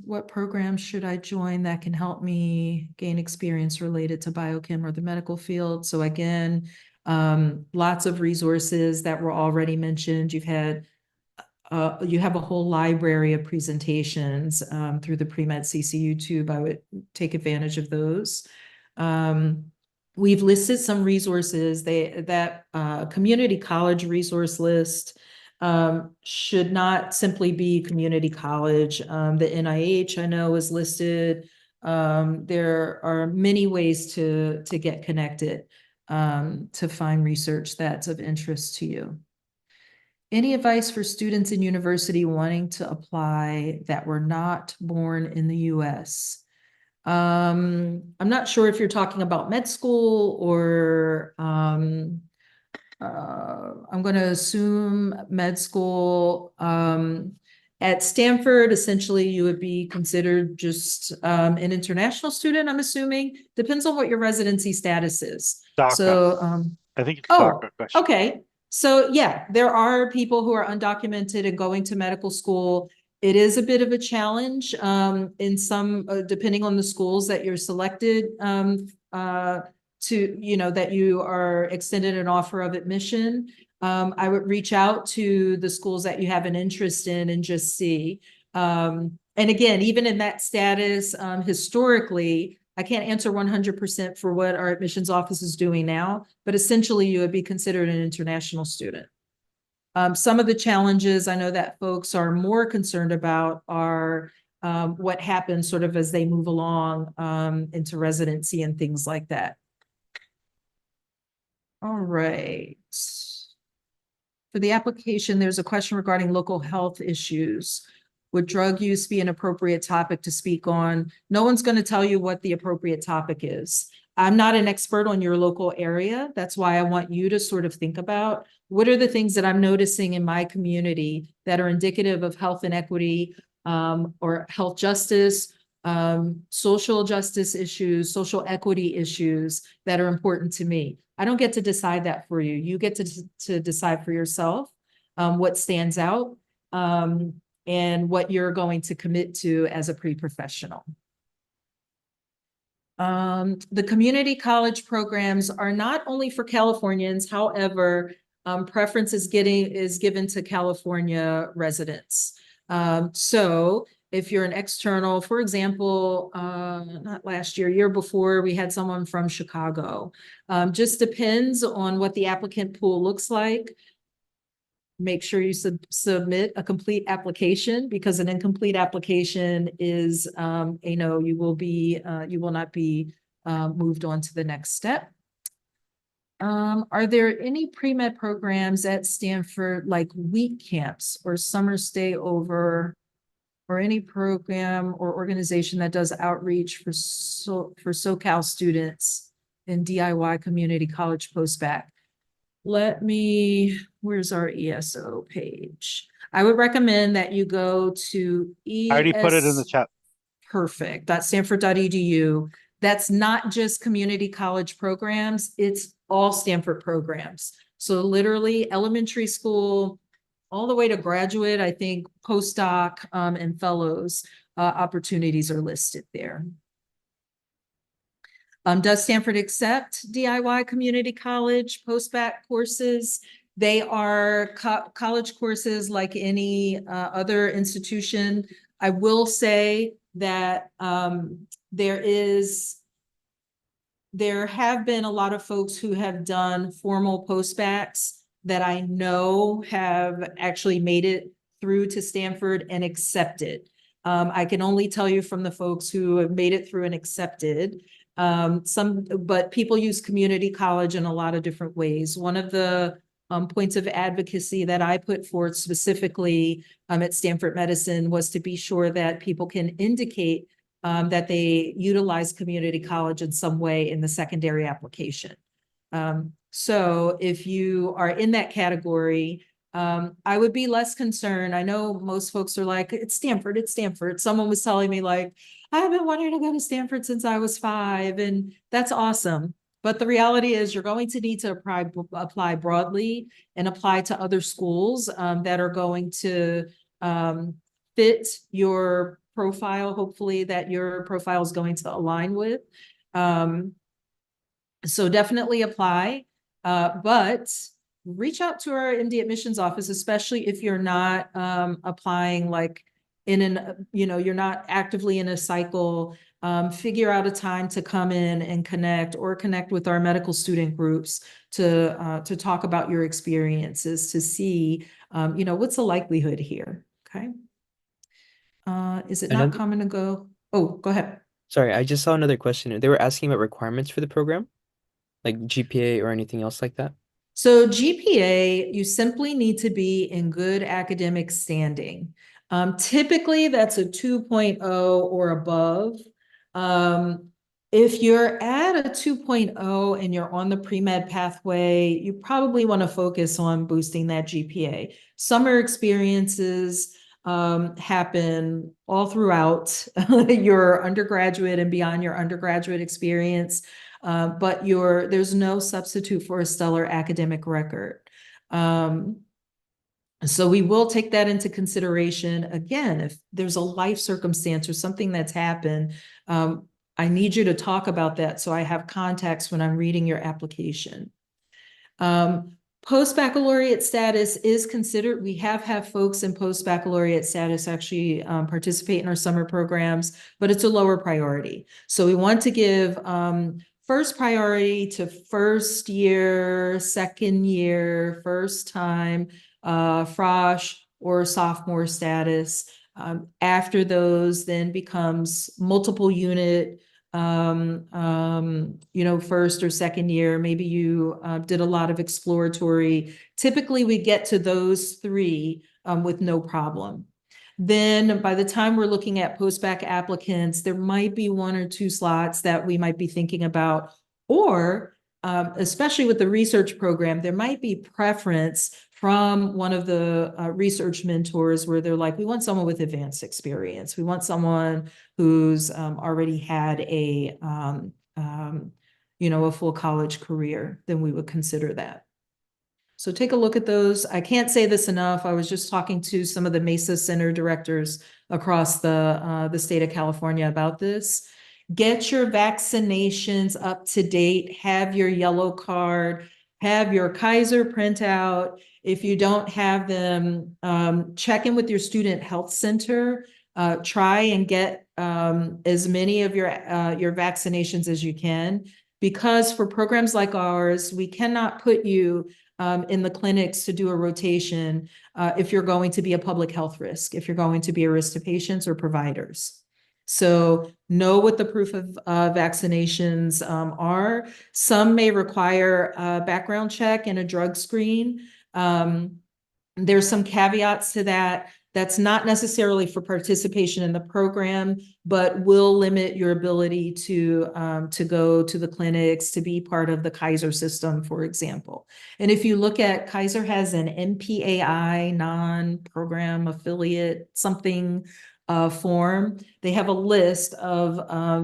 What programs should I join that can help me gain experience related to biochem or the medical field? So again, lots of resources that were already mentioned. You have a whole library of presentations through the Pre-Med CC YouTube. I would take advantage of those. We've listed some resources. That community college resource list should not simply be community college. The NIH, I know, is listed. There are many ways to get connected to find research that's of interest to you. Any advice for students in university wanting to apply that were not born in the US? I'm not sure if you're talking about med school or I'm going to assume med school. At Stanford, essentially, you would be considered just an international student, I'm assuming. Depends on what your residency status is. DACA. So, I think it's DACA question. Okay. So yeah, there are people who are undocumented and going to medical school. It is a bit of a challenge in some, depending on the schools that you're selected to, that you are extended an offer of admission. I would reach out to the schools that you have an interest in and just see. And again, even in that status, historically, I can't answer 100% for what our admissions office is doing now, but essentially you would be considered an international student. Some of the challenges I know that folks are more concerned about are what happens sort of as they move along into residency and things like that. All right. For the application, there's a question regarding local health issues. Would drug use be an appropriate topic to speak on? No one's going to tell you what the appropriate topic is. I'm not an expert on your local area. That's why I want you to sort of think about what are the things that I'm noticing in my community that are indicative of health inequity or health justice, social justice issues, social equity issues that are important to me. I don't get to decide that for you. You get to decide for yourself what stands out and what you're going to commit to as a pre-professional. The community college programs are not only for Californians, however, preference is given to California residents. So if you're an external, for example, not last year, year before, we had someone from Chicago. Just depends on what the applicant pool looks like. Make sure you submit a complete application, because an incomplete application is a no. You will not be moved on to the next step. Are there any pre-med programs at Stanford like week camps or summer stay over, or any program or organization that does outreach for SoCal students in DIY community college post-bac? Where's our ESO page? I would recommend that you go to I already put it in the chat. Perfect. .stanford.edu. That's not just community college programs. It's all Stanford programs. So literally elementary school, all the way to graduate, I think postdoc and fellows opportunities are listed there. Does Stanford accept DIY community college post-bac courses? They are college courses like any other institution. I will say that there have been a lot of folks who have done formal post-bacs that I know have actually made it through to Stanford and accepted. I can only tell you from the folks who have made it through and accepted. But people use community college in a lot of different ways. One of the points of advocacy that I put forth specifically at Stanford Medicine was to be sure that people can indicate that they utilize community college in some way in the secondary application. So if you are in that category, I would be less concerned. I know most folks are like, it's Stanford, it's Stanford. Someone was telling me like, I've been wanting to go to Stanford since I was 5, and that's awesome. But the reality is you're going to need to apply broadly and apply to other schools that are going to fit your profile, hopefully that your profile is going to align with. So definitely apply, but reach out to our MD admissions office, especially if you're not applying like in an, you're not actively in a cycle. Figure out a time to come in and connect with our medical student groups to talk about your experiences, to see, what's the likelihood here, okay? Is it not common to go? Oh, go ahead. Sorry, I just saw another question. They were asking about requirements for the program, like GPA or anything else like that. So GPA, you simply need to be in good academic standing. Typically, that's a 2.0 or above. If you're at a 2.0 and you're on the pre-med pathway, you probably want to focus on boosting that GPA. Summer experiences happen all throughout your undergraduate and beyond your undergraduate experience. But there's no substitute for a stellar academic record. So we will take that into consideration. Again, if there's a life circumstance or something that's happened, I need you to talk about that so I have context when I'm reading your application. Post-baccalaureate status is considered. We have had folks in post-baccalaureate status actually participate in our summer programs, but it's a lower priority. So we want to give first priority to first year, second year, first time, frosh or sophomore status. After those then becomes multiple unit, first or second year. Maybe you did a lot of exploratory. Typically we get to those 3 with no problem. Then by the time we're looking at post-bac applicants, there might be 1 or 2 slots that we might be thinking about, or especially with the research program, there might be preference from one of the research mentors where they're like, we want someone with advanced experience. We want someone who's already had a full college career, then we would consider that. So take a look at those. I can't say this enough. I was just talking to some of the MESA Center directors across the state of California about this. Get your vaccinations up to date, have your yellow card, have your Kaiser printout. If you don't have them, check in with your student health center. Try and get as many of your vaccinations as you can, because for programs like ours, we cannot put you in the clinics to do a rotation if you're going to be a public health risk, if you're going to be a risk to patients or providers. So know what the proof of vaccinations are. Some may require a background check and a drug screen. There's some caveats to that. That's not necessarily for participation in the program, but will limit your ability to go to the clinics, to be part of the Kaiser system, for example. And if you look at, Kaiser has an NPAI, non-program affiliate, something form. They have a list of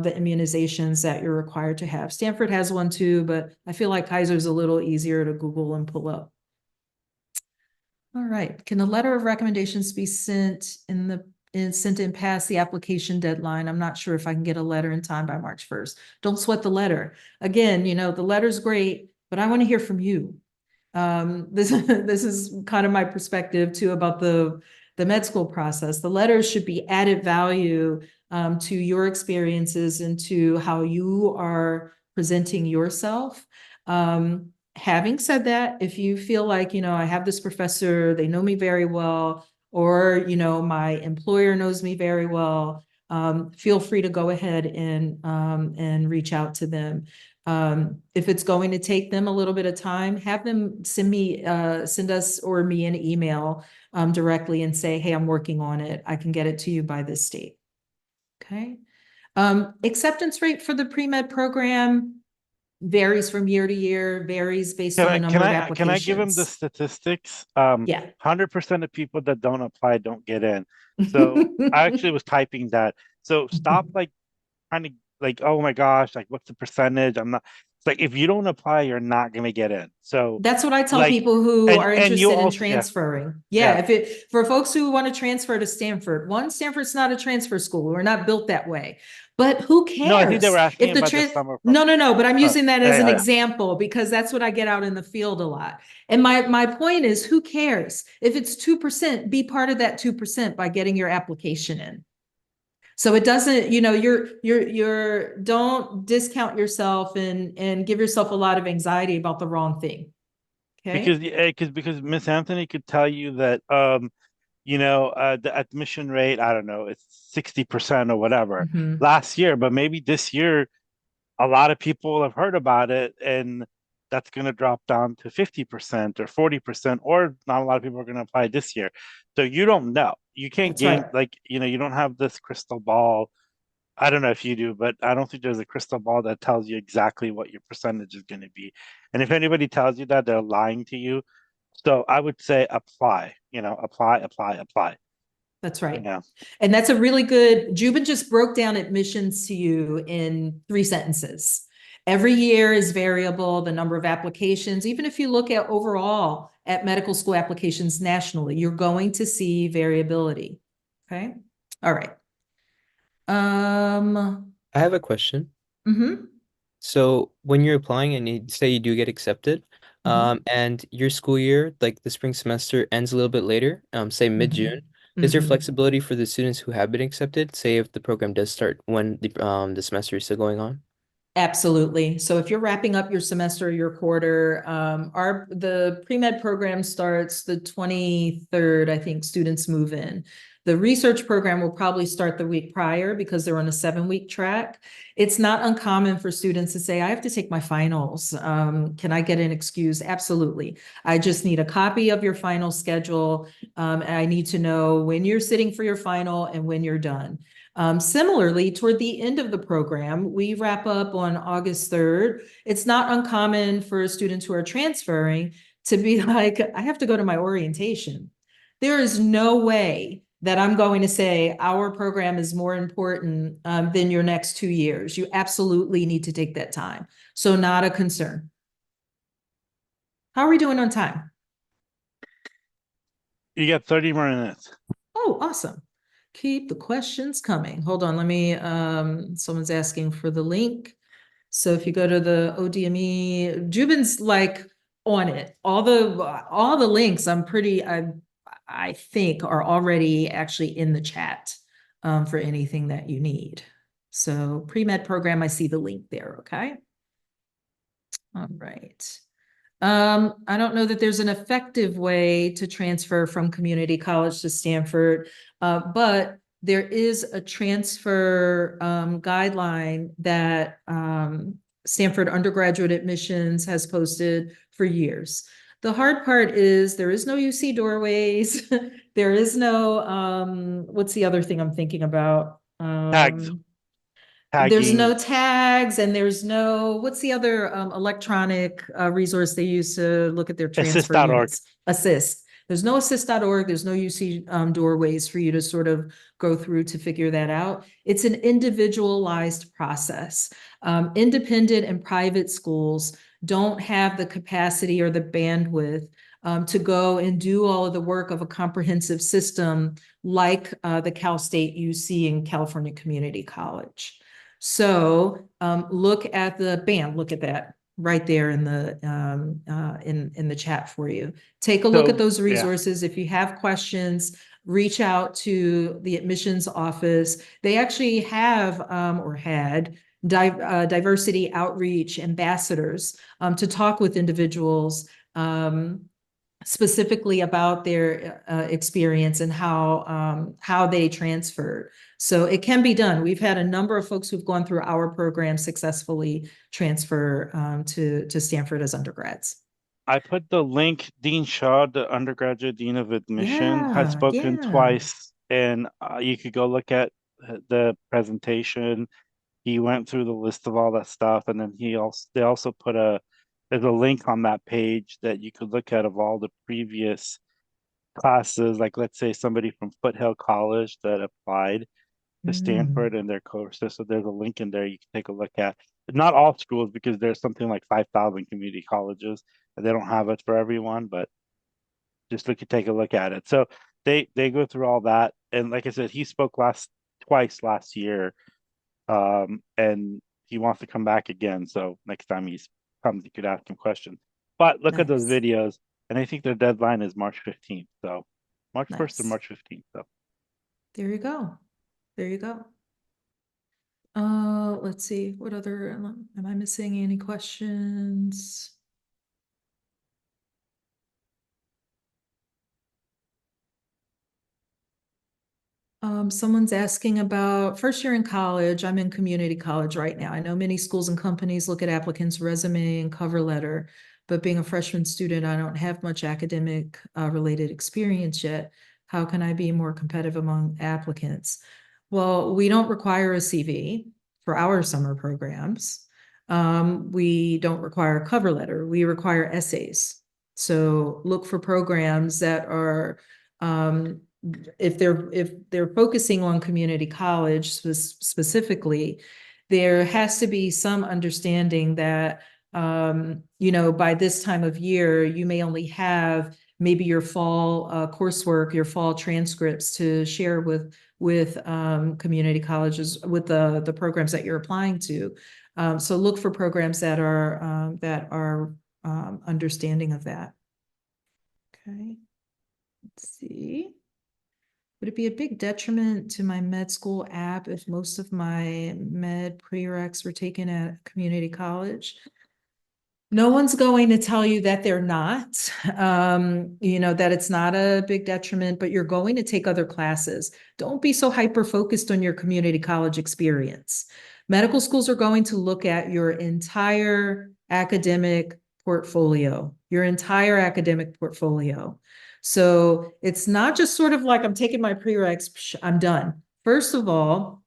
the immunizations that you're required to have. Stanford has one too, but I feel like Kaiser's a little easier to Google and pull up. All right. Can a letter of recommendations be sent sent in past the application deadline? I'm not sure if I can get a letter in time by March 1st. Don't sweat the letter. Again, the letter's great, but I want to hear from you. This is kind of my perspective too about the med school process. The letters should be added value to your experiences and to how you are presenting yourself. Having said that, if you feel like, I have this professor, they know me very well, or, my employer knows me very well, feel free to go ahead and reach out to them. If it's going to take them a little bit of time, have them send us or me an email directly and say, hey, I'm working on it. I can get it to you by this date. Okay. Acceptance rate for the pre-med program varies from year to year, varies based on the number of applications. Can I give him the statistics? Yeah. 100% of people that don't apply don't get in. So I actually was typing that. So stop trying to oh my gosh, what's the percentage? I'm not. It's like if you don't apply, you're not going to get in. So that's what I tell people who are interested in transferring. Yeah. For folks who want to transfer to Stanford, Stanford's not a transfer school. We're not built that way. But who cares? No, I think they were asking about the summer program. No, but I'm using that as an example because that's what I get out in the field a lot. And my point is, who cares? If it's 2%, be part of that 2% by getting your application in. So it doesn't, don't discount yourself and give yourself a lot of anxiety about the wrong thing. Okay. Because Miss Anthony could tell you that, the admission rate, I don't know, it's 60% or whatever last year, but maybe this year, a lot of people have heard about it and that's going to drop down to 50% or 40%, or not a lot of people are going to apply this year. So you don't know. You can't gain, you don't have this crystal ball. I don't know if you do, but I don't think there's a crystal ball that tells you exactly what your percentage is going to be. And if anybody tells you that, they're lying to you. So I would say apply, apply. That's right. Yeah. And that's a really good, Jubin just broke down admissions to you in 3 sentences. Every year is variable, the number of applications. Even if you look at overall at medical school applications nationally, you're going to see variability. Okay. All right. I have a question. So when you're applying and you say you do get accepted, and your school year, like the spring semester, ends a little bit later, say mid-June, is there flexibility for the students who have been accepted, say if the program does start when the semester is still going on? Absolutely. So if you're wrapping up your semester, your quarter, the pre-med program starts the 23rd, I think students move in. The research program will probably start the week prior because they're on a 7-week track. It's not uncommon for students to say, I have to take my finals. Can I get an excuse? Absolutely. I just need a copy of your final schedule. And I need to know when you're sitting for your final and when you're done. Similarly, toward the end of the program, we wrap up on August 3rd. It's not uncommon for students who are transferring to be like, I have to go to my orientation. There is no way that I'm going to say our program is more important than your next 2 years. You absolutely need to take that time. So not a concern. How are we doing on time? You got 30 more minutes. Oh, awesome. Keep the questions coming. Hold on, let me, someone's asking for the link. So if you go to the ODME, Jubin's on it. All the links I think are already actually in the chat for anything that you need. So pre-med program, I see the link there, okay? All right. I don't know that there's an effective way to transfer from community college to Stanford, but there is a transfer guideline that Stanford undergraduate admissions has posted for years. The hard part is there is no UC doorways. There is no, what's the other thing I'm thinking about? Tags. There's no tags and there's no, what's the other electronic resource they use to look at their transfer units? Assist. There's no assist.org. There's no UC doorways for you to sort of go through to figure that out. It's an individualized process. Independent and private schools don't have the capacity or the bandwidth to go and do all of the work of a comprehensive system like the Cal State UC and California Community College. So look at the band, look at that right there in the in the chat for you. Take a look at those resources. If you have questions, reach out to the admissions office. They actually have or had diversity outreach ambassadors to talk with individuals specifically about their experience and how they transferred. So it can be done. We've had a number of folks who've gone through our program successfully transfer to Stanford as undergrads. I put the link. Dean Shaw, the undergraduate dean of admission, has spoken Yeah. twice, and you could go look at the presentation. He went through the list of all that stuff, and then they also put there's a link on that page that you could look at of all the previous classes. Like, let's say somebody from Foothill College that applied to Stanford and their courses. So there's a link in there you can take a look at. Not all schools, because there's something like 5,000 community colleges, and they don't have it for everyone, but just take a look at it. So they go through all that. And like I said, he spoke twice last year. And he wants to come back again. So next time he comes, you could ask him questions. But look at those videos, and I think their deadline is March 15th. So March 1st to March 15th. So there you go. There you go. Let's see, what other, am I missing any questions? Someone's asking about first year in college. I'm in community college right now. I know many schools and companies look at applicants' resume and cover letter, but being a freshman student, I don't have much academic related experience yet. How can I be more competitive among applicants? Well, we don't require a CV for our summer programs. We don't require a cover letter. We require essays. So look for programs that are if they're focusing on community college specifically, there has to be some understanding that by this time of year, you may only have maybe your fall coursework, your fall transcripts to share with community colleges, with the programs that you're applying to. So look for programs that are understanding of that. Okay, let's see. Would it be a big detriment to my med school app if most of my med prereqs were taken at community college? No one's going to tell you that they're not, that it's not a big detriment, but you're going to take other classes. Don't be so hyper-focused on your community college experience. Medical schools are going to look at your entire academic portfolio, So it's not just sort of like, I'm taking my prereqs, I'm done. First of all,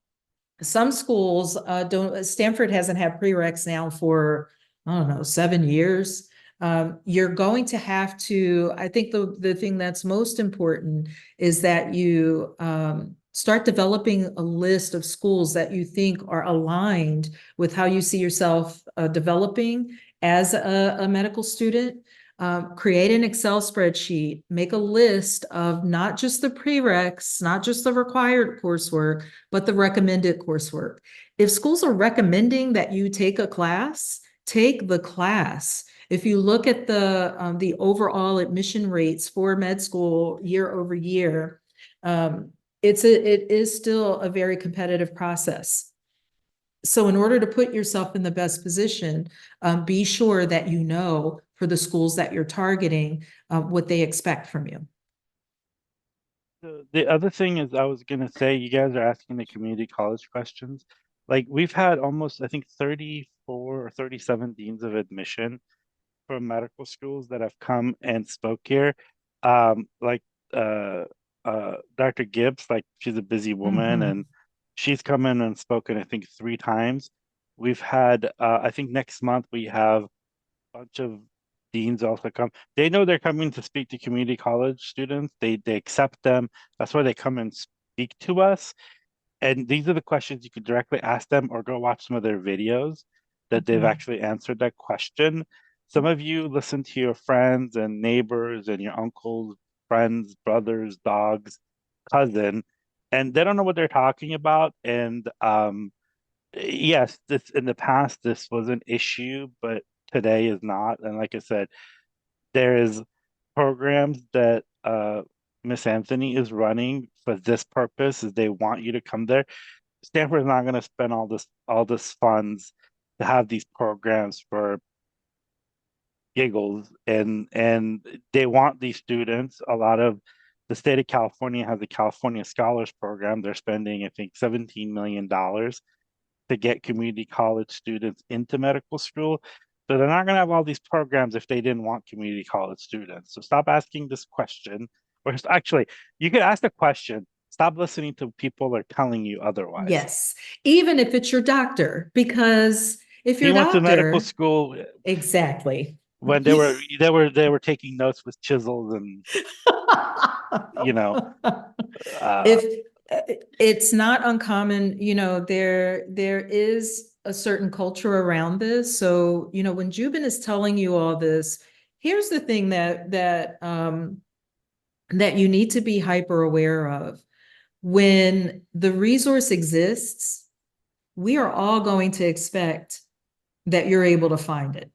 some schools Stanford hasn't had prereqs now for, I don't know, 7 years. You're going to have to, I think the thing that's most important is that you start developing a list of schools that you think are aligned with how you see yourself developing as a medical student. Create an Excel spreadsheet, make a list of not just the prereqs, not just the required coursework, but the recommended coursework. If schools are recommending that you take a class, take the class. If you look at the overall admission rates for med school year over year, it is still a very competitive process. So in order to put yourself in the best position, be sure that you know for the schools that you're targeting what they expect from you. The other thing is, I was going to say, you guys are asking the community college questions. Like, we've had almost, I think, 34 or 37 deans of admission from medical schools that have come and spoke here. Dr. Gibbs, like, she's a busy woman, and she's come in and spoken, I think, 3 times. We've had, I think next month we have a bunch of deans also come. They know they're coming to speak to community college students. They accept them. That's why they come and speak to us. And these are the questions you could directly ask them, or go watch some of their videos that they've actually answered that question. some of you listen to your friends and neighbors and your uncles, friends, brothers, dogs, cousin, and they don't know what they're talking about. And yes, this in the past this was an issue, but today is not. And like I said, there is programs that Miss Anthony is running for this purpose, is they want you to come there. Stanford is not going to spend all this funds to have these programs for giggles, and they want these students. A lot of the state of California has a California Scholars Program. They're spending, I think, $17 million to get community college students into medical school. So they're not going to have all these programs if they didn't want community college students. So stop asking this question. Or actually, you could ask the question. Stop listening to people that are telling you otherwise. Yes, even if it's your doctor, because if He your went to medical doctor, school exactly. when they were taking notes with chisels and If it's not uncommon, there is a certain culture around this. So, when Jubin is telling you all this, here's the thing that you need to be hyper aware of. When the resource exists, we are all going to expect that you're able to find it.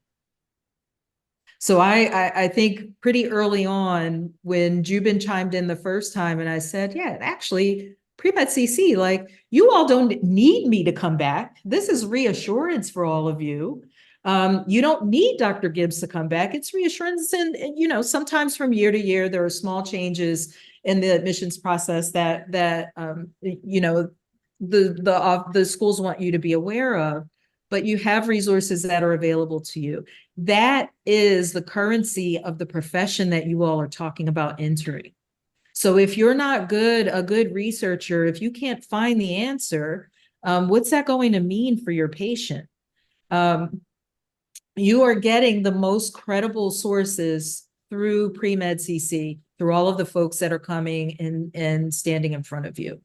So I think pretty early on when Jubin chimed in the first time and I said, yeah, actually, Pre-Med CC, like, you all don't need me to come back. This is reassurance for all of you. You don't need Dr. Gibbs to come back. It's reassurance. And sometimes from year to year, there are small changes in the admissions process that the schools want you to be aware of, but you have resources that are available to you. That is the currency of the profession that you all are talking about entering. So if you're not a good researcher, if you can't find the answer, what's that going to mean for your patient? You are getting the most credible sources through Pre-Med CC, through all of the folks that are coming and standing in front of you.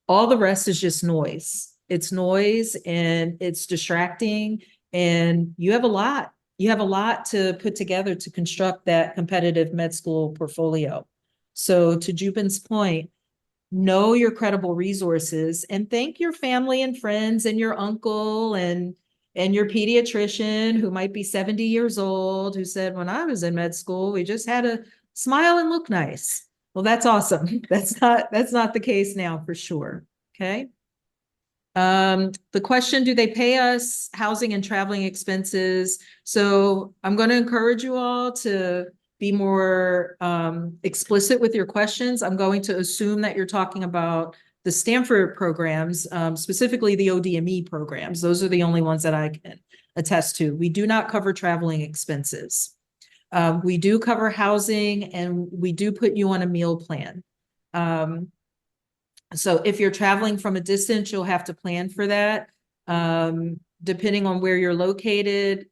All the rest is just noise. It's noise and it's distracting, and you have a lot to put together to construct that competitive med school portfolio. So to Jubin's point, know your credible resources and thank your family and friends and your uncle and your pediatrician who might be 70 years old, who said, when I was in med school, we just had to smile and look nice. Well, that's awesome. That's not the case now for sure. Okay. The question, do they pay us housing and traveling expenses? So I'm going to encourage you all to be more explicit with your questions. I'm going to assume that you're talking about the Stanford programs, specifically the ODME programs. Those are the only ones that I can attest to. We do not cover traveling expenses. We do cover housing, and we do put you on a meal plan. So if you're traveling from a distance, you'll have to plan for that. Depending on where you're located,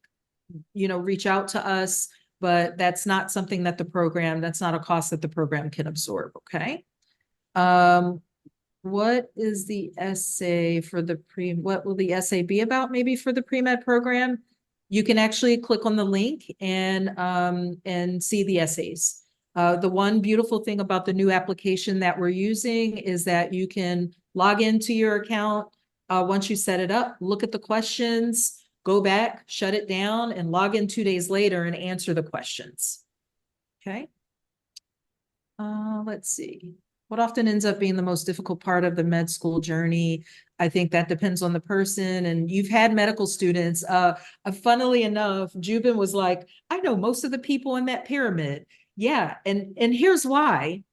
reach out to us, but that's not something that that's not a cost that the program can absorb, okay? What is the essay for what will the essay be about maybe for the pre-med program? You can actually click on the link and see the essays. The one beautiful thing about the new application that we're using is that you can log into your account once you set it up, look at the questions, go back, shut it down, and log in 2 days later and answer the questions. Okay. Let's see. What often ends up being the most difficult part of the med school journey? I think that depends on the person. And you've had medical students. Funnily enough, Jubin was like, I know most of the people in that pyramid. Yeah, and here's why.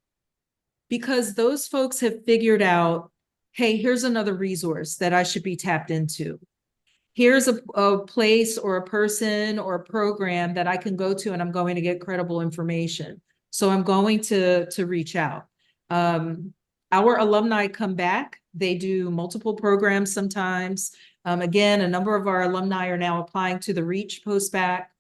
Because those folks have figured out, hey, here's another resource that I should be tapped into. Here's a place or a person or a program that I can go to and I'm going to get credible information. So I'm going to reach out. Our alumni come back. They do multiple programs sometimes. Again, a number of our alumni are now applying to the REACH post-bac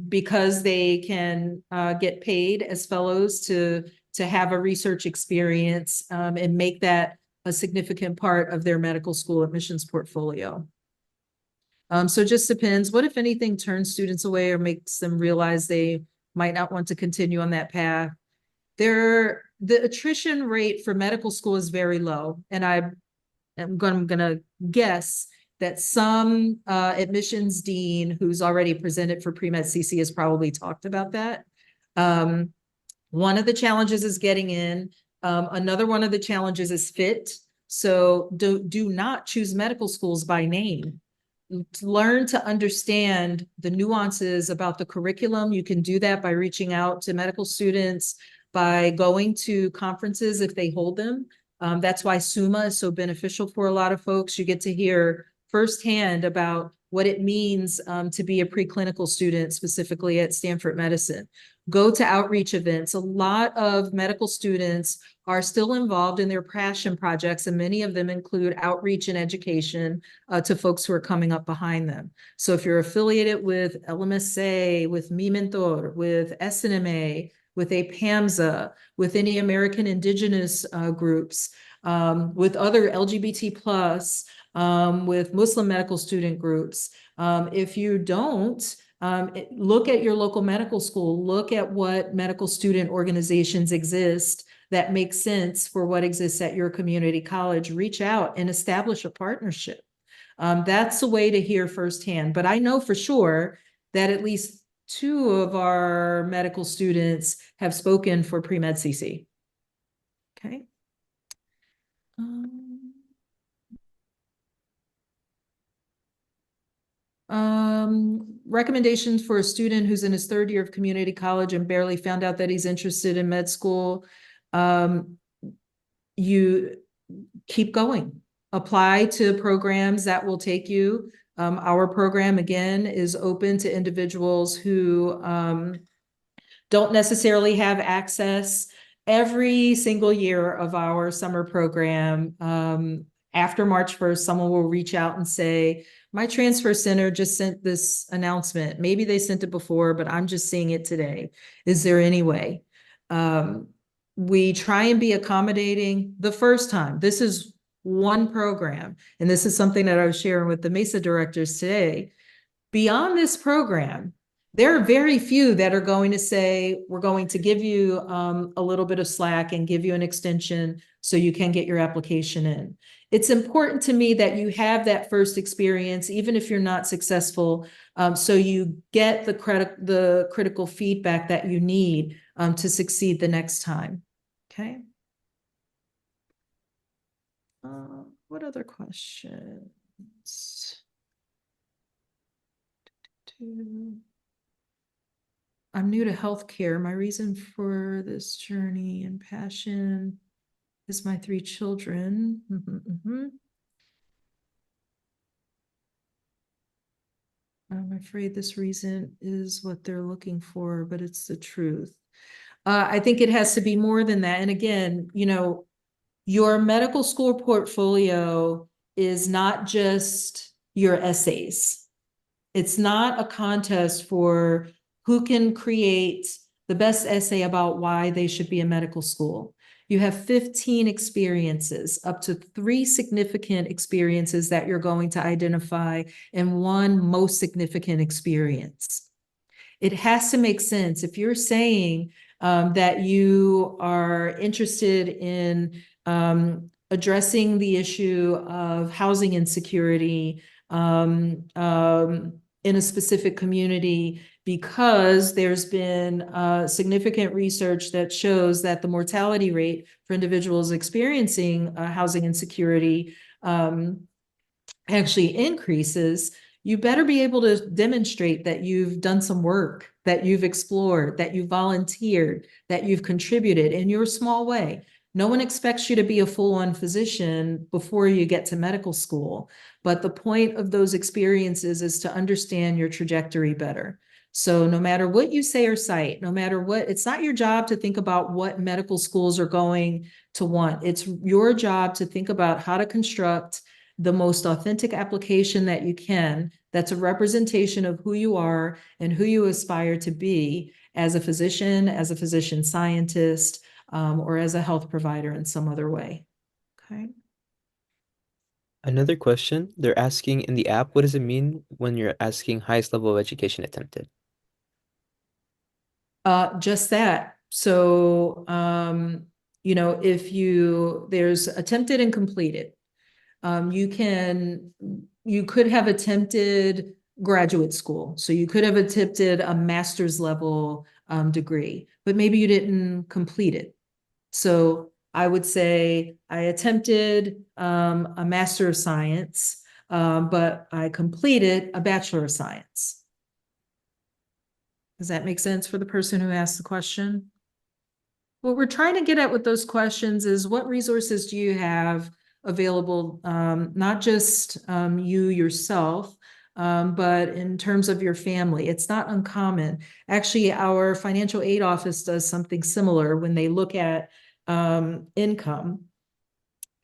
because they can get paid as fellows to have a research experience and make that a significant part of their medical school admissions portfolio. So it just depends. What, if anything, turns students away or makes them realize they might not want to continue on that path? The attrition rate for medical school is very low. And I'm gonna guess that some admissions dean who's already presented for Pre-Med CC has probably talked about that. One of the challenges is getting in. Another one of the challenges is fit. So do not choose medical schools by name. Learn to understand the nuances about the curriculum. You can do that by reaching out to medical students, by going to conferences if they hold them. That's why SUMA is so beneficial for a lot of folks. You get to hear firsthand about what it means to be a preclinical student, specifically at Stanford Medicine. Go to outreach events. A lot of medical students are still involved in their passion projects, and many of them include outreach and education to folks who are coming up behind them. So if you're affiliated with LMSA, with Mi Mentor, with SNMA, with APAMSA, with any American Indigenous groups, with other LGBT+, with Muslim medical student groups. If you don't, look at your local medical school, look at what medical student organizations exist that make sense for what exists at your community college. Reach out and establish a partnership. That's a way to hear firsthand. But I know for sure that at least 2 of our medical students have spoken for Pre-Med CC. Okay. Recommendations for a student who's in his 3rd year of community college and barely found out that he's interested in med school. You keep going. Apply to programs that will take you. Our program, again, is open to individuals who don't necessarily have access. Every single year of our summer program, after March 1st, someone will reach out and say, my transfer center just sent this announcement. Maybe they sent it before, but I'm just seeing it today. Is there any way? We try and be accommodating the first time. This is one program, and this is something that I was sharing with the MESA directors today. Beyond this program, there are very few that are going to say, we're going to give you a little bit of slack and give you an extension so you can get your application in. It's important to me that you have that first experience, even if you're not successful, so you get the critical feedback that you need to succeed the next time. Okay. What other questions? I'm new to healthcare. My reason for this journey and passion is my 3 children. I'm afraid this reason is what they're looking for, but it's the truth. I think it has to be more than that. And again, you know, your medical school portfolio is not just your essays. It's not a contest for who can create the best essay about why they should be in medical school. You have 15 experiences, up to 3 significant experiences that you're going to identify, and 1 most significant experience. It has to make sense. If you're saying that you are interested in addressing the issue of housing insecurity in a specific community, because there's been significant research that shows that the mortality rate for individuals experiencing housing insecurity actually increases, you better be able to demonstrate that you've done some work, that you've explored, that you volunteered, that you've contributed in your small way. No one expects you to be a full-on physician before you get to medical school, but the point of those experiences is to understand your trajectory better. So no matter what you say or cite, no matter what, it's not your job to think about what medical schools are going to want. It's your job to think about how to construct the most authentic application that you can, that's a representation of who you are and who you aspire to be as a physician scientist, or as a health provider in some other way. Okay. Another question, they're asking in the app, what does it mean when you're asking highest level of education attempted? Just that. So, if there's attempted and completed. You could have attempted graduate school. So you could have attempted a master's level degree, but maybe you didn't complete it. So I would say I attempted a Master of Science, but I completed a Bachelor of Science. Does that make sense for the person who asked the question? What we're trying to get at with those questions is what resources do you have available, not just you yourself, but in terms of your family. It's not uncommon. Actually, our financial aid office does something similar when they look at income.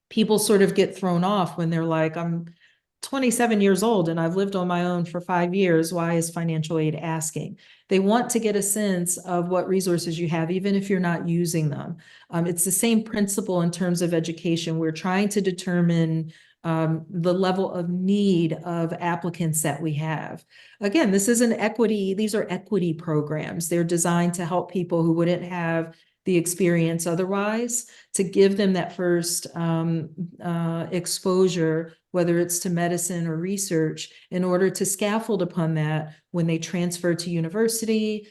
People sort of get thrown off when they're like, I'm 27 years old and I've lived on my own for 5 years. Why is financial aid asking? They want to get a sense of what resources you have, even if you're not using them. It's the same principle in terms of education. We're trying to determine the level of need of applicants that we have. Again, these are equity programs. They're designed to help people who wouldn't have the experience otherwise, to give them that first exposure, whether it's to medicine or research, in order to scaffold upon that when they transfer to university,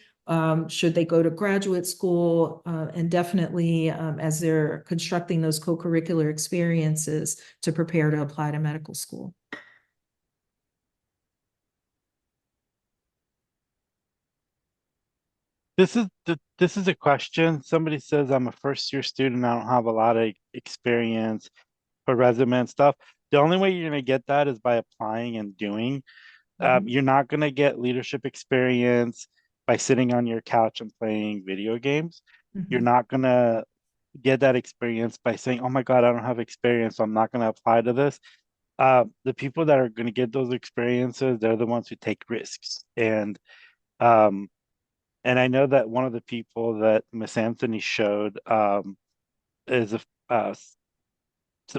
should they go to graduate school, and definitely as they're constructing those co-curricular experiences to prepare to apply to medical school. This is a question. Somebody says, I'm a first-year student. I don't have a lot of experience for resume and stuff. The only way you're going to get that is by applying and doing. You're not going to get leadership experience by sitting on your couch and playing video games. You're not going to get that experience by saying, oh my God, I don't have experience, so I'm not going to apply to this. The people that are going to get those experiences, they're the ones who take risks. And I know that one of the people that Miss Anthony showed is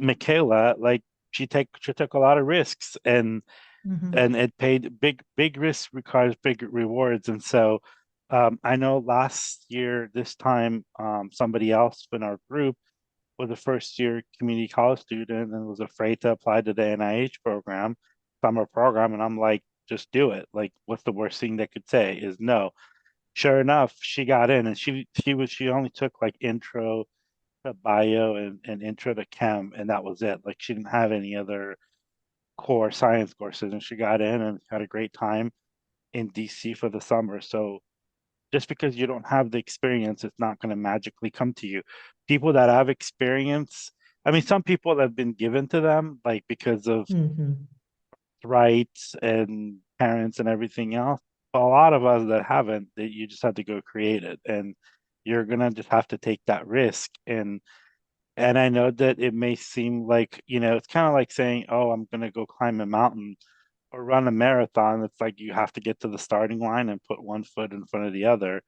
Michaela. Like she took a lot of risks, and it paid big risks requires big rewards. And so I know last year this time somebody else in our group was a first-year community college student and was afraid to apply to the NIH summer program, and I'm like, just do it. Like, what's the worst thing they could say is no. Sure enough, she got in, and she only took like intro to bio and intro to chem, and that was it. Like she didn't have any other core science courses, and she got in and had a great time in DC for the summer. So just because you don't have the experience, it's not going to magically come to you. People that have experience, I mean, some people have been given to them, like because of rights and parents and everything else. But a lot of us that haven't, that you just have to go create it, and you're gonna just have to take that risk. And I know that it may seem like, it's kind of like saying, oh, I'm gonna go climb a mountain or run a marathon. It's like you have to get to the starting line and put one foot in front of the other,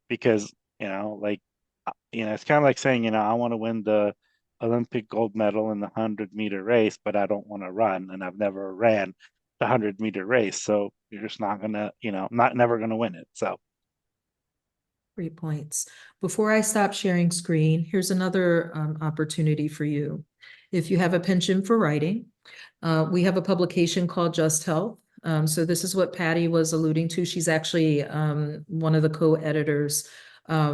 because it's kind of like saying, I want to win the Olympic gold medal in the 100-meter race, but I don't want to run, and I've never ran the 100-meter race. So you're just not gonna, never gonna win it. So. Great points. Before I stop sharing screen, here's another opportunity for you. If you have a penchant for writing, we have a publication called Just Health. So this is what Patty was alluding to. She's actually one of the co-editors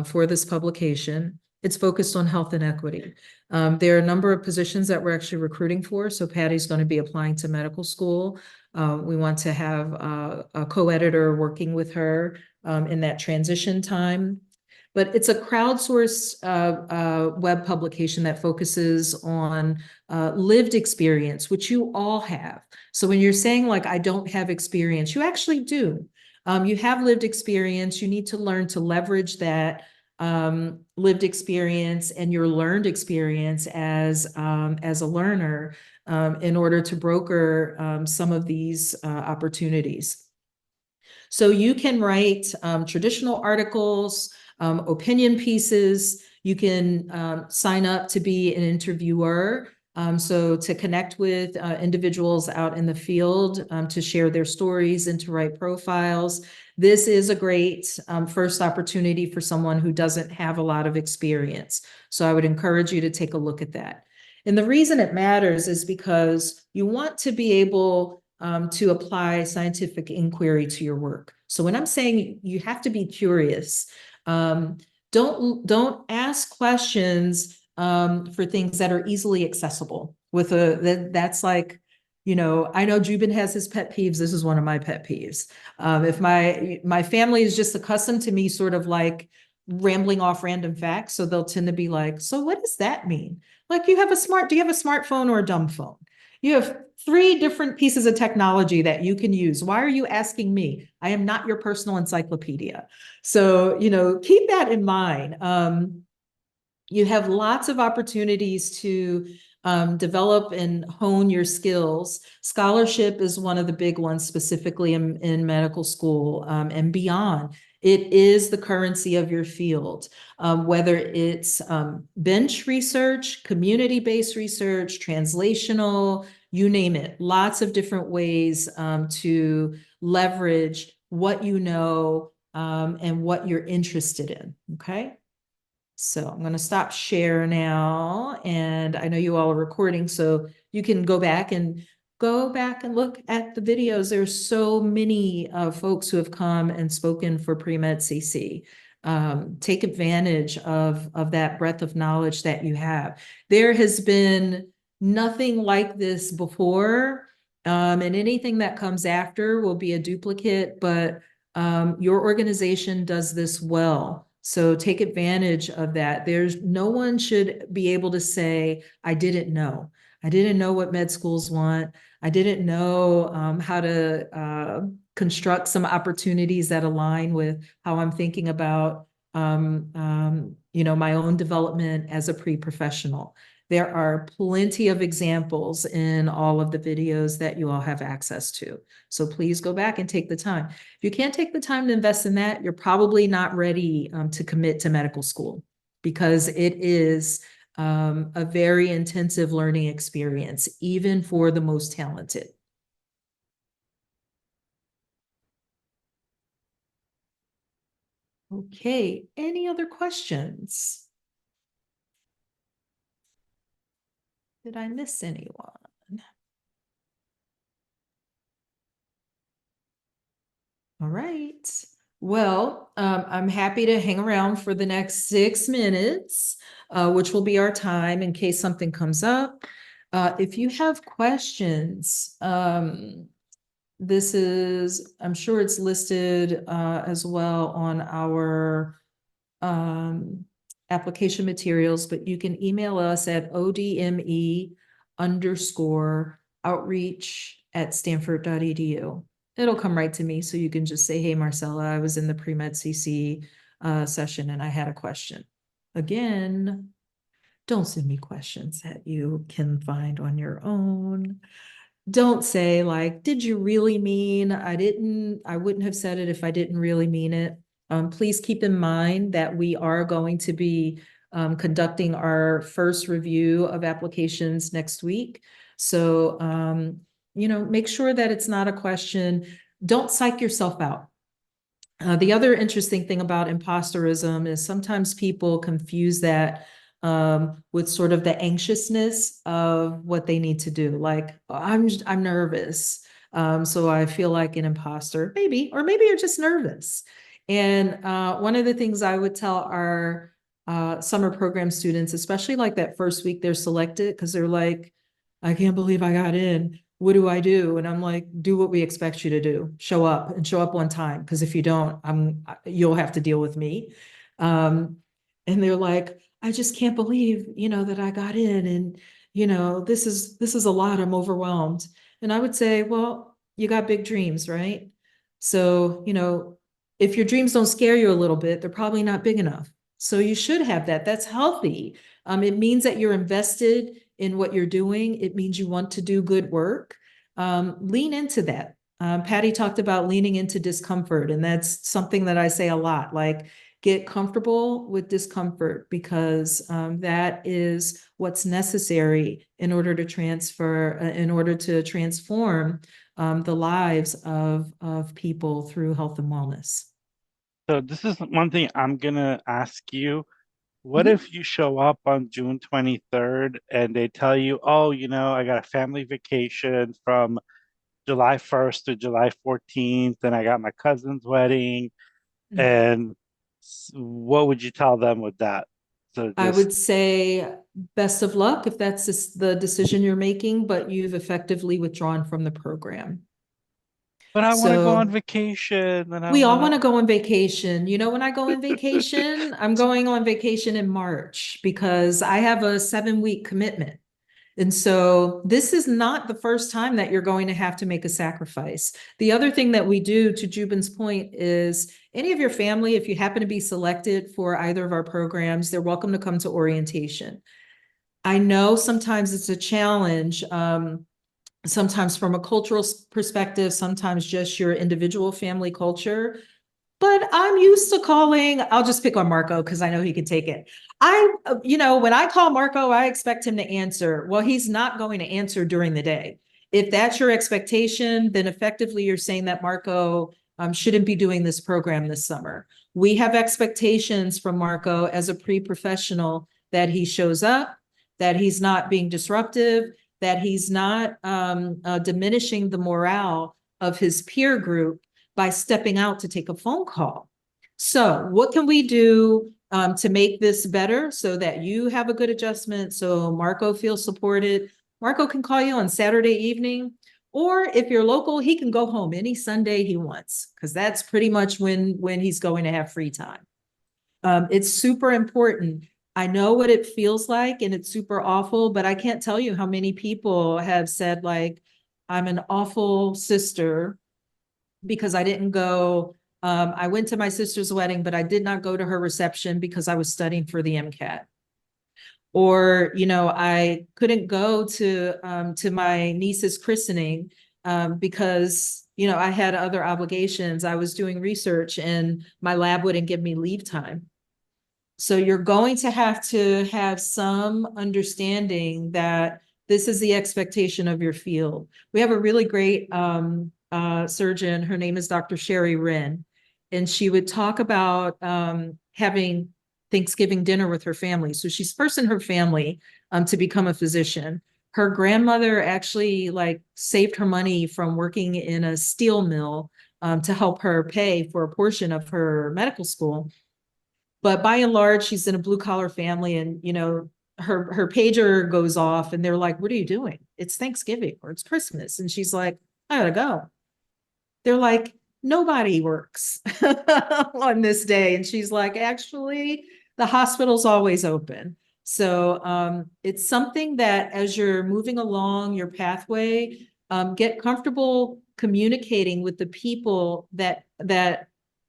for this publication. It's focused on health and equity. There are a number of positions that we're actually recruiting for. So Patty's going to be applying to medical school. We want to have a co-editor working with her in that transition time. But it's a crowdsourced web publication that focuses on lived experience, which you all have. So when you're saying like, I don't have experience, you actually do. You have lived experience. You need to learn to leverage that lived experience and your learned experience as a learner in order to broker some of these opportunities. So you can write traditional articles, opinion pieces. You can sign up to be an interviewer. So to connect with individuals out in the field, to share their stories and to write profiles. This is a great first opportunity for someone who doesn't have a lot of experience. So I would encourage you to take a look at that. And the reason it matters is because you want to be able to apply scientific inquiry to your work. So when I'm saying you have to be curious, don't ask questions for things that are easily accessible. That's like, I know Jubin has his pet peeves. This is one of my pet peeves. If my family is just accustomed to me sort of like rambling off random facts, so they'll tend to be like, so what does that mean? Like, do you have a smartphone or a dumb phone? You have 3 different pieces of technology that you can use. Why are you asking me? I am not your personal encyclopedia. So, keep that in mind. You have lots of opportunities to develop and hone your skills. Scholarship is one of the big ones, specifically in medical school and beyond. It is the currency of your field, whether it's bench research, community-based research, translational, you name it. Lots of different ways to leverage what you know and what you're interested in, okay? So I'm going to stop share now, and I know you all are recording, so you can go back and look at the videos. There's so many folks who have come and spoken for Pre-Med CC. Take advantage of that breadth of knowledge that you have. There has been nothing like this before, and anything that comes after will be a duplicate, but your organization does this well. So take advantage of that. No one should be able to say, I didn't know. I didn't know what med schools want. I didn't know how to construct some opportunities that align with how I'm thinking about, my own development as a pre-professional. There are plenty of examples in all of the videos that you all have access to. So please go back and take the time. If you can't take the time to invest in that, you're probably not ready to commit to medical school, because it is a very intensive learning experience, even for the most talented. Okay, any other questions? Did I miss anyone? All right. Well, I'm happy to hang around for the next 6 minutes, which will be our time in case something comes up. If you have questions, I'm sure it's listed as well on our application materials, but you can email us at ODME_outreach@stanford.edu. It'll come right to me, so you can just say, hey, Marcella, I was in the Pre-Med CC session and I had a question. Again, don't send me questions that you can find on your own. Don't say like, did you really mean? I wouldn't have said it if I didn't really mean it. Please keep in mind that we are going to be conducting our first review of applications next week. So, make sure that it's not a question. Don't psych yourself out. The other interesting thing about imposterism is sometimes people confuse that with sort of the anxiousness of what they need to do. Like, I'm nervous, so I feel like an imposter, maybe, or maybe you're just nervous. And one of the things I would tell our summer program students, especially like that first week they're selected, because they're like, I can't believe I got in. What do I do? And I'm like, do what we expect you to do. Show up, and show up on time. Because if you don't, you'll have to deal with me. And they're like, I just can't believe, that I got in, and, this is a lot. I'm overwhelmed. And I would say, well, you got big dreams, right? So, if your dreams don't scare you a little bit, they're probably not big enough. So you should have that. That's healthy. It means that you're invested in what you're doing. It means you want to do good work. Lean into that. Patty talked about leaning into discomfort, and that's something that I say a lot. Like, Get comfortable with discomfort, because that is what's necessary in order to transform the lives of people through health and wellness. So this is one thing I'm gonna ask you. What Mhm. if you show up on June 23rd and they tell you, oh, I got a family vacation from July 1st to July 14th, and I got my cousin's wedding, and what would you tell them with that? So I just, would say best of luck if that's the decision you're making, but you've effectively withdrawn from the program. but I want to go on So vacation, and I we all want want to. to go on vacation. When I go on vacation, I'm going on vacation in March because I have a 7-week commitment. And so this is not the first time that you're going to have to make a sacrifice. The other thing that we do, to Jubin's point, is any of your family, if you happen to be selected for either of our programs, they're welcome to come to orientation. I know sometimes it's a challenge, sometimes from a cultural perspective, sometimes just your individual family culture. But I'm used to calling, I'll just pick on Marco because I know he can take it. When I call Marco, I expect him to answer. Well, he's not going to answer during the day. If that's your expectation, then effectively you're saying that Marco shouldn't be doing this program this summer. We have expectations from Marco as a pre-professional that he shows up, that he's not being disruptive, that he's not diminishing the morale of his peer group by stepping out to take a phone call. So what can we do to make this better so that you have a good adjustment, so Marco feels supported? Marco can call you on Saturday evening, or if you're local, he can go home any Sunday he wants, because that's pretty much when he's going to have free time. It's super important. I know what it feels like, and it's super awful, but I can't tell you how many people have said, like, I'm an awful sister because I didn't go. I went to my sister's wedding, but I did not go to her reception because I was studying for the MCAT. Or, I couldn't go to my niece's christening because, I had other obligations. I was doing research and my lab wouldn't give me leave time. So you're going to have some understanding that this is the expectation of your field. We have a really great surgeon. Her name is Dr. Sherry Wren, and she would talk about having Thanksgiving dinner with her family. So she's first in her family to become a physician. Her grandmother actually saved her money from working in a steel mill to help her pay for a portion of her medical school. But by and large, she's in a blue collar family, and her pager goes off and they're like, what are you doing? It's Thanksgiving or it's Christmas. And she's like, I gotta go. They're like, nobody works on this day. And she's like, actually, the hospital's always open. So it's something that as you're moving along your pathway, get comfortable communicating with the people that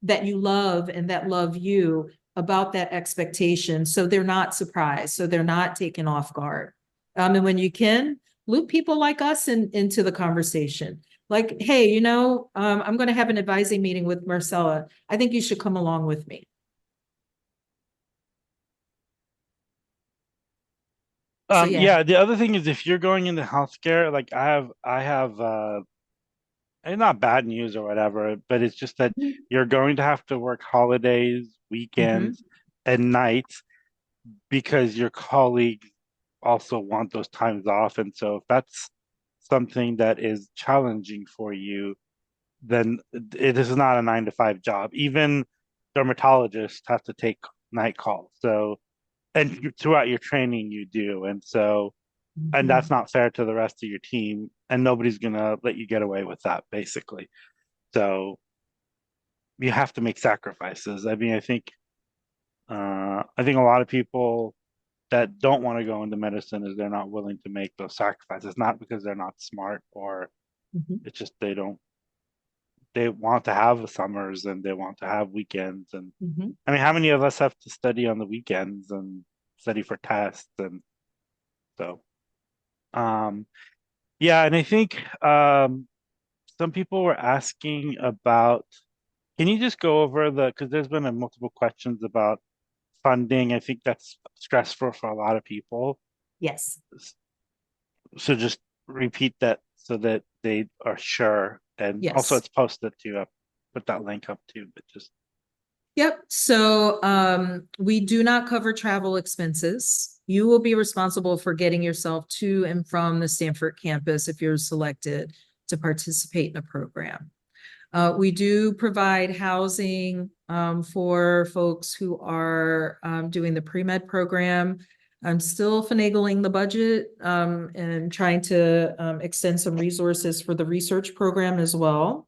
you love and that love you about that expectation, so they're not surprised, so they're not taken off guard. And when you can, loop people like us into the conversation. Like, hey, I'm going to have an advising meeting with Marcella. I think you should come along with me. So, yeah, the other thing is, if you're going into healthcare, like I have and not bad news or whatever, but it's just that you're going to have to work holidays, weekends, and nights because your colleagues also want those times off. And so if that's something that is challenging for you, then it is not a 9 to 5 job. Even dermatologists have to take night calls. So, and throughout your training, you do. And so, and that's not fair to the rest of your team. And nobody's going to let you get away with that, basically. So you have to make sacrifices. I mean, I think a lot of people that don't want to go into medicine is they're not willing to make those sacrifices, not because they're not smart, or it's just they want to have the summers and they want to have weekends. And I mean, how many of us have to study on the weekends and study for tests? And so yeah, and I think some people were asking about Can you just go over because there's been multiple questions about funding. I think that's stressful for a lot of people. Yes. So just repeat that so that they are sure. And also Yes. it's posted to put that link up too, but just. Yep. So we do not cover travel expenses. You will be responsible for getting yourself to and from the Stanford campus if you're selected to participate in a program. We do provide housing for folks who are doing the pre-med program. I'm still finagling the budget and trying to extend some resources for the research program as well.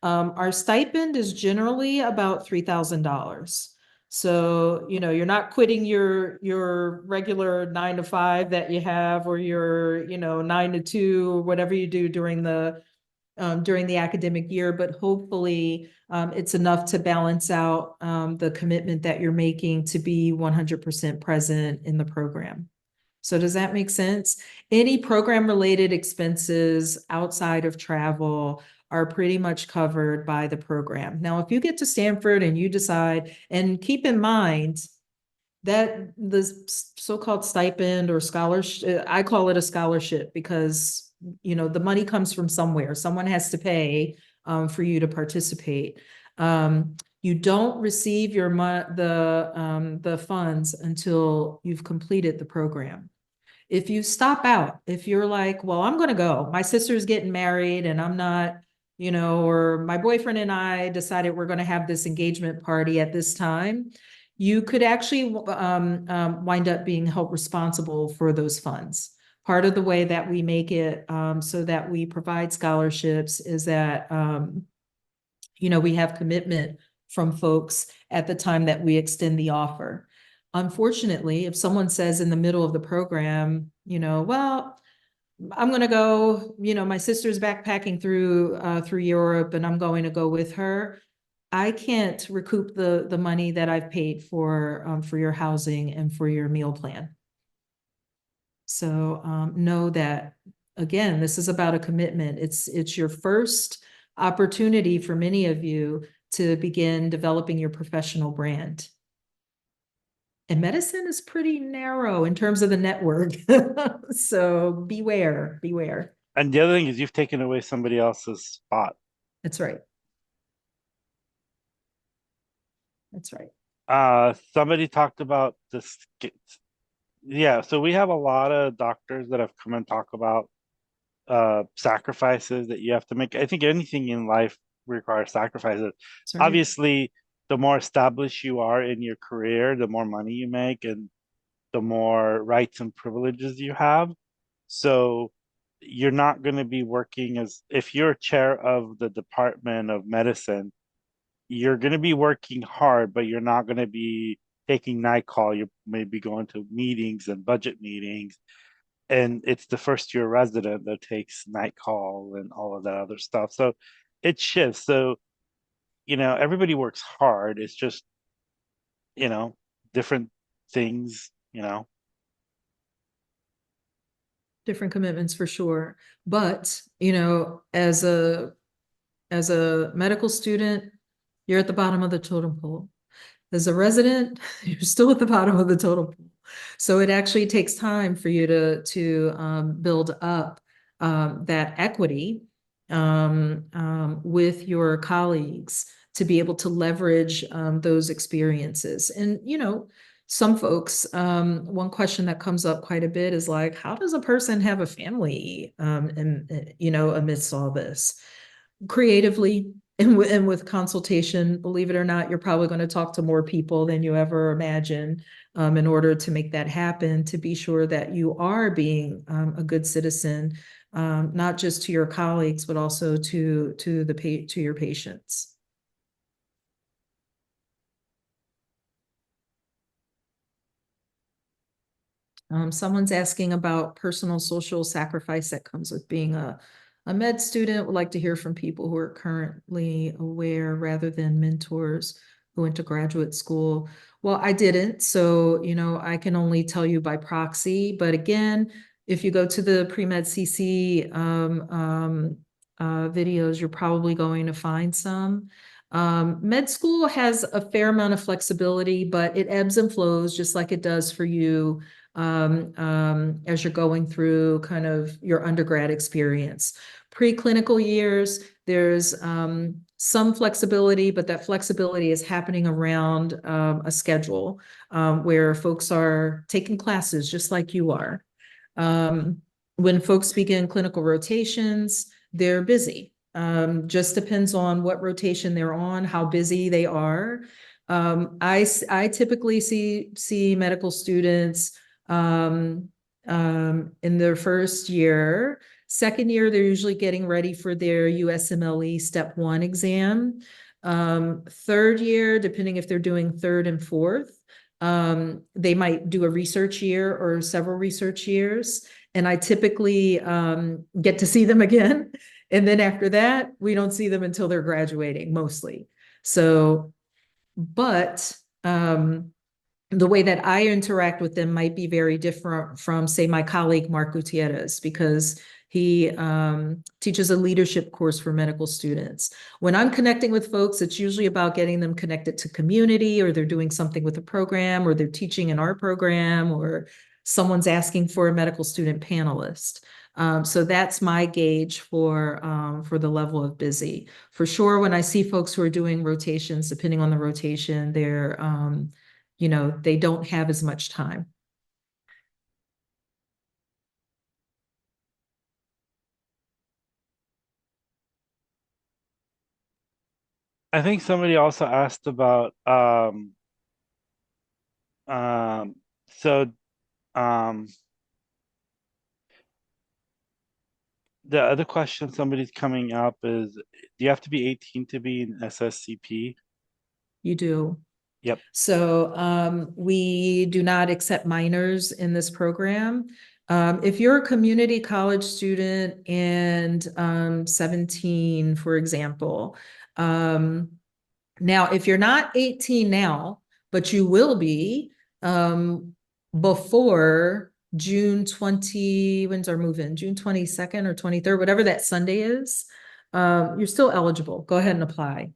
Our stipend is generally about $3,000. So, you know, you're not quitting your regular 9 to 5 that you have, or your, 9 to 2, or whatever you do during the academic year, but hopefully it's enough to balance out the commitment that you're making to be 100% present in the program. So does that make sense? Any program related expenses outside of travel are pretty much covered by the program. Now, if you get to Stanford and you decide, and keep in mind that the so-called stipend or scholarship, I call it a scholarship because, the money comes from somewhere. Someone has to pay for you to participate. You don't receive the funds until you've completed the program. If you stop out, if you're like, well, I'm going to go, my sister's getting married and I'm not, or my boyfriend and I decided we're going to have this engagement party at this time, you could actually wind up being held responsible for those funds. Part of the way that we make it so that we provide scholarships is that, we have commitment from folks at the time that we extend the offer. Unfortunately, if someone says in the middle of the program, well, I'm going to go, my sister's backpacking through Europe and I'm going to go with her, I can't recoup the money that I've paid for your housing and for your meal plan. So know that, again, this is about a commitment. It's your first opportunity for many of you to begin developing your professional brand. And medicine is pretty narrow in terms of the network. So beware. And the other thing is you've taken away somebody else's spot. That's right. That's right. Somebody talked about this. Yeah, so we have a lot of doctors that have come and talk about sacrifices that you have to make. I think anything in life requires sacrifices. Right. Obviously, the more established you are in your career, the more money you make and the more rights and privileges you have. So you're not going to be working if you're chair of the Department of Medicine, you're going to be working hard, but you're not going to be taking night call. You may be going to meetings and budget meetings. And it's the first year resident that takes night call and all of that other stuff. So it shifts. So, everybody works hard. It's just, different things, Different commitments for sure. But, as a medical student, you're at the bottom of the totem pole. As a resident, you're still at the bottom of the totem pole. So it actually takes time for you to build up that equity with your colleagues to be able to leverage those experiences. And, some folks, one question that comes up quite a bit is like, how does a person have a family amidst all this? Creatively and with consultation. Believe it or not, you're probably going to talk to more people than you ever imagined in order to make that happen, to be sure that you are being a good citizen, not just to your colleagues, but also to your patients. Someone's asking about personal social sacrifice that comes with being a med student. Would like to hear from people who are currently aware rather than mentors who went to graduate school. Well, I didn't, so I can only tell you by proxy. But again, if you go to the Pre-Med CC videos, you're probably going to find some. Med school has a fair amount of flexibility, but it ebbs and flows just like it does for you as you're going through kind of your undergrad experience. Preclinical years, there's some flexibility, but that flexibility is happening around a schedule where folks are taking classes just like you are. When folks begin clinical rotations, they're busy. Just depends on what rotation they're on, how busy they are. I typically see medical students in their first year. Second year, they're usually getting ready for their USMLE Step 1 exam. Third year, depending if they're doing third and fourth, they might do a research year or several research years. And I typically get to see them again. And then after that, we don't see them until they're graduating mostly. So, but the way that I interact with them might be very different from, say, my colleague, Mark Gutierrez, because he teaches a leadership course for medical students. When I'm connecting with folks, it's usually about getting them connected to community, or they're doing something with a program, or they're teaching in our program, or someone's asking for a medical student panelist. So that's my gauge for the level of busy. For sure, when I see folks who are doing rotations, depending on the rotation, they're, they don't have as much time. I think somebody also asked about so the other question somebody's coming up is, do you have to be 18 to be in SSCP? You do. Yep. So we do not accept minors in this program. If you're a community college student and 17, for example, now if you're not 18 now, but you will be before June 20, when's our move-in? June 22nd or 23rd, whatever that Sunday is, you're still eligible. Go ahead and apply.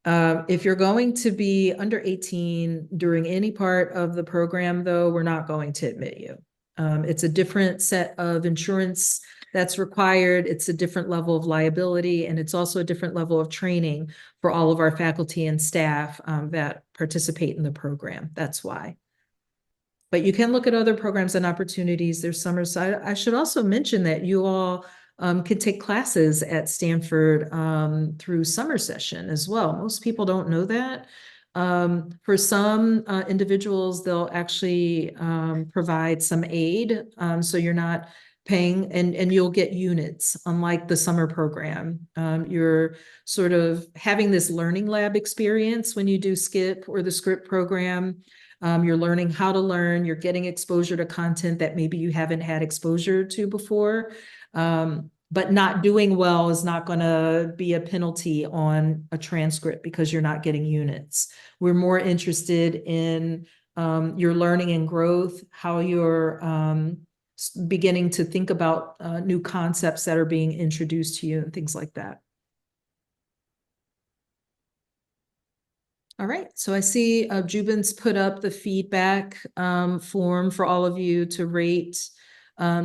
If you're going to be under 18 during any part of the program, though, we're not going to admit you. It's a different set of insurance that's required. It's a different level of liability, and it's also a different level of training for all of our faculty and staff that participate in the program. That's why. But you can look at other programs and opportunities. There's summer side. I should also mention that you all can take classes at Stanford through summer session as well. Most people don't know that. For some individuals, they'll actually provide some aid, so you're not paying, and you'll get units, unlike the summer program. You're sort of having this learning lab experience when you do SCIP or the script program. You're learning how to learn, you're getting exposure to content that maybe you haven't had exposure to before. But not doing well is not going to be a penalty on a transcript because you're not getting units. We're more interested in your learning and growth, how you're beginning to think about new concepts that are being introduced to you and things like that. All right, so I see Jubin's put up the feedback form for all of you to rate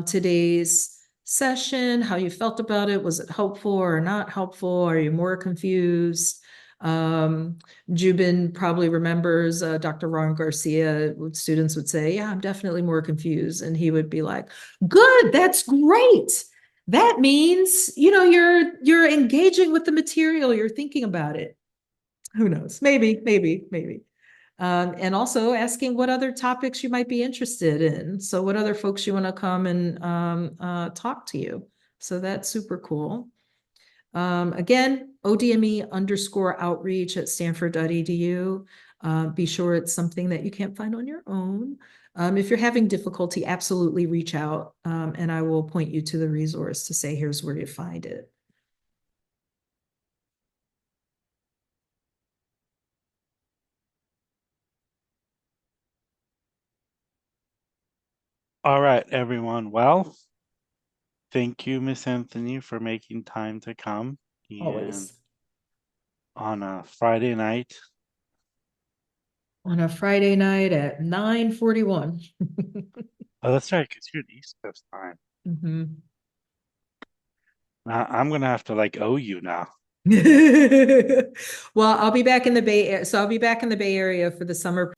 today's session, how you felt about it. Was it helpful or not helpful? Are you more confused? Jubin probably remembers Dr. Ron Garcia. Students would say, yeah, I'm definitely more confused. And he would be like, good, that's great. That means, you're engaging with the material, you're thinking about it. Who knows? Maybe. And also asking what other topics you might be interested in. So what other folks you want to come and talk to you. So that's super cool. Again, ODME_outreach at stanford.edu. Be sure it's something that you can't find on your own. If you're having difficulty, absolutely reach out and I will point you to the resource to say, here's where you find it. All right, everyone. Well, thank you, Miss Anthony, for making time to come. Always. on a Friday night. On a Friday night at 9:41. Oh, that's right, because you're East Coast time. Mhm. I'm gonna have to like owe you now. Well, I'll be back in the Bay Area. So I'll be back in the Bay Area for the summer.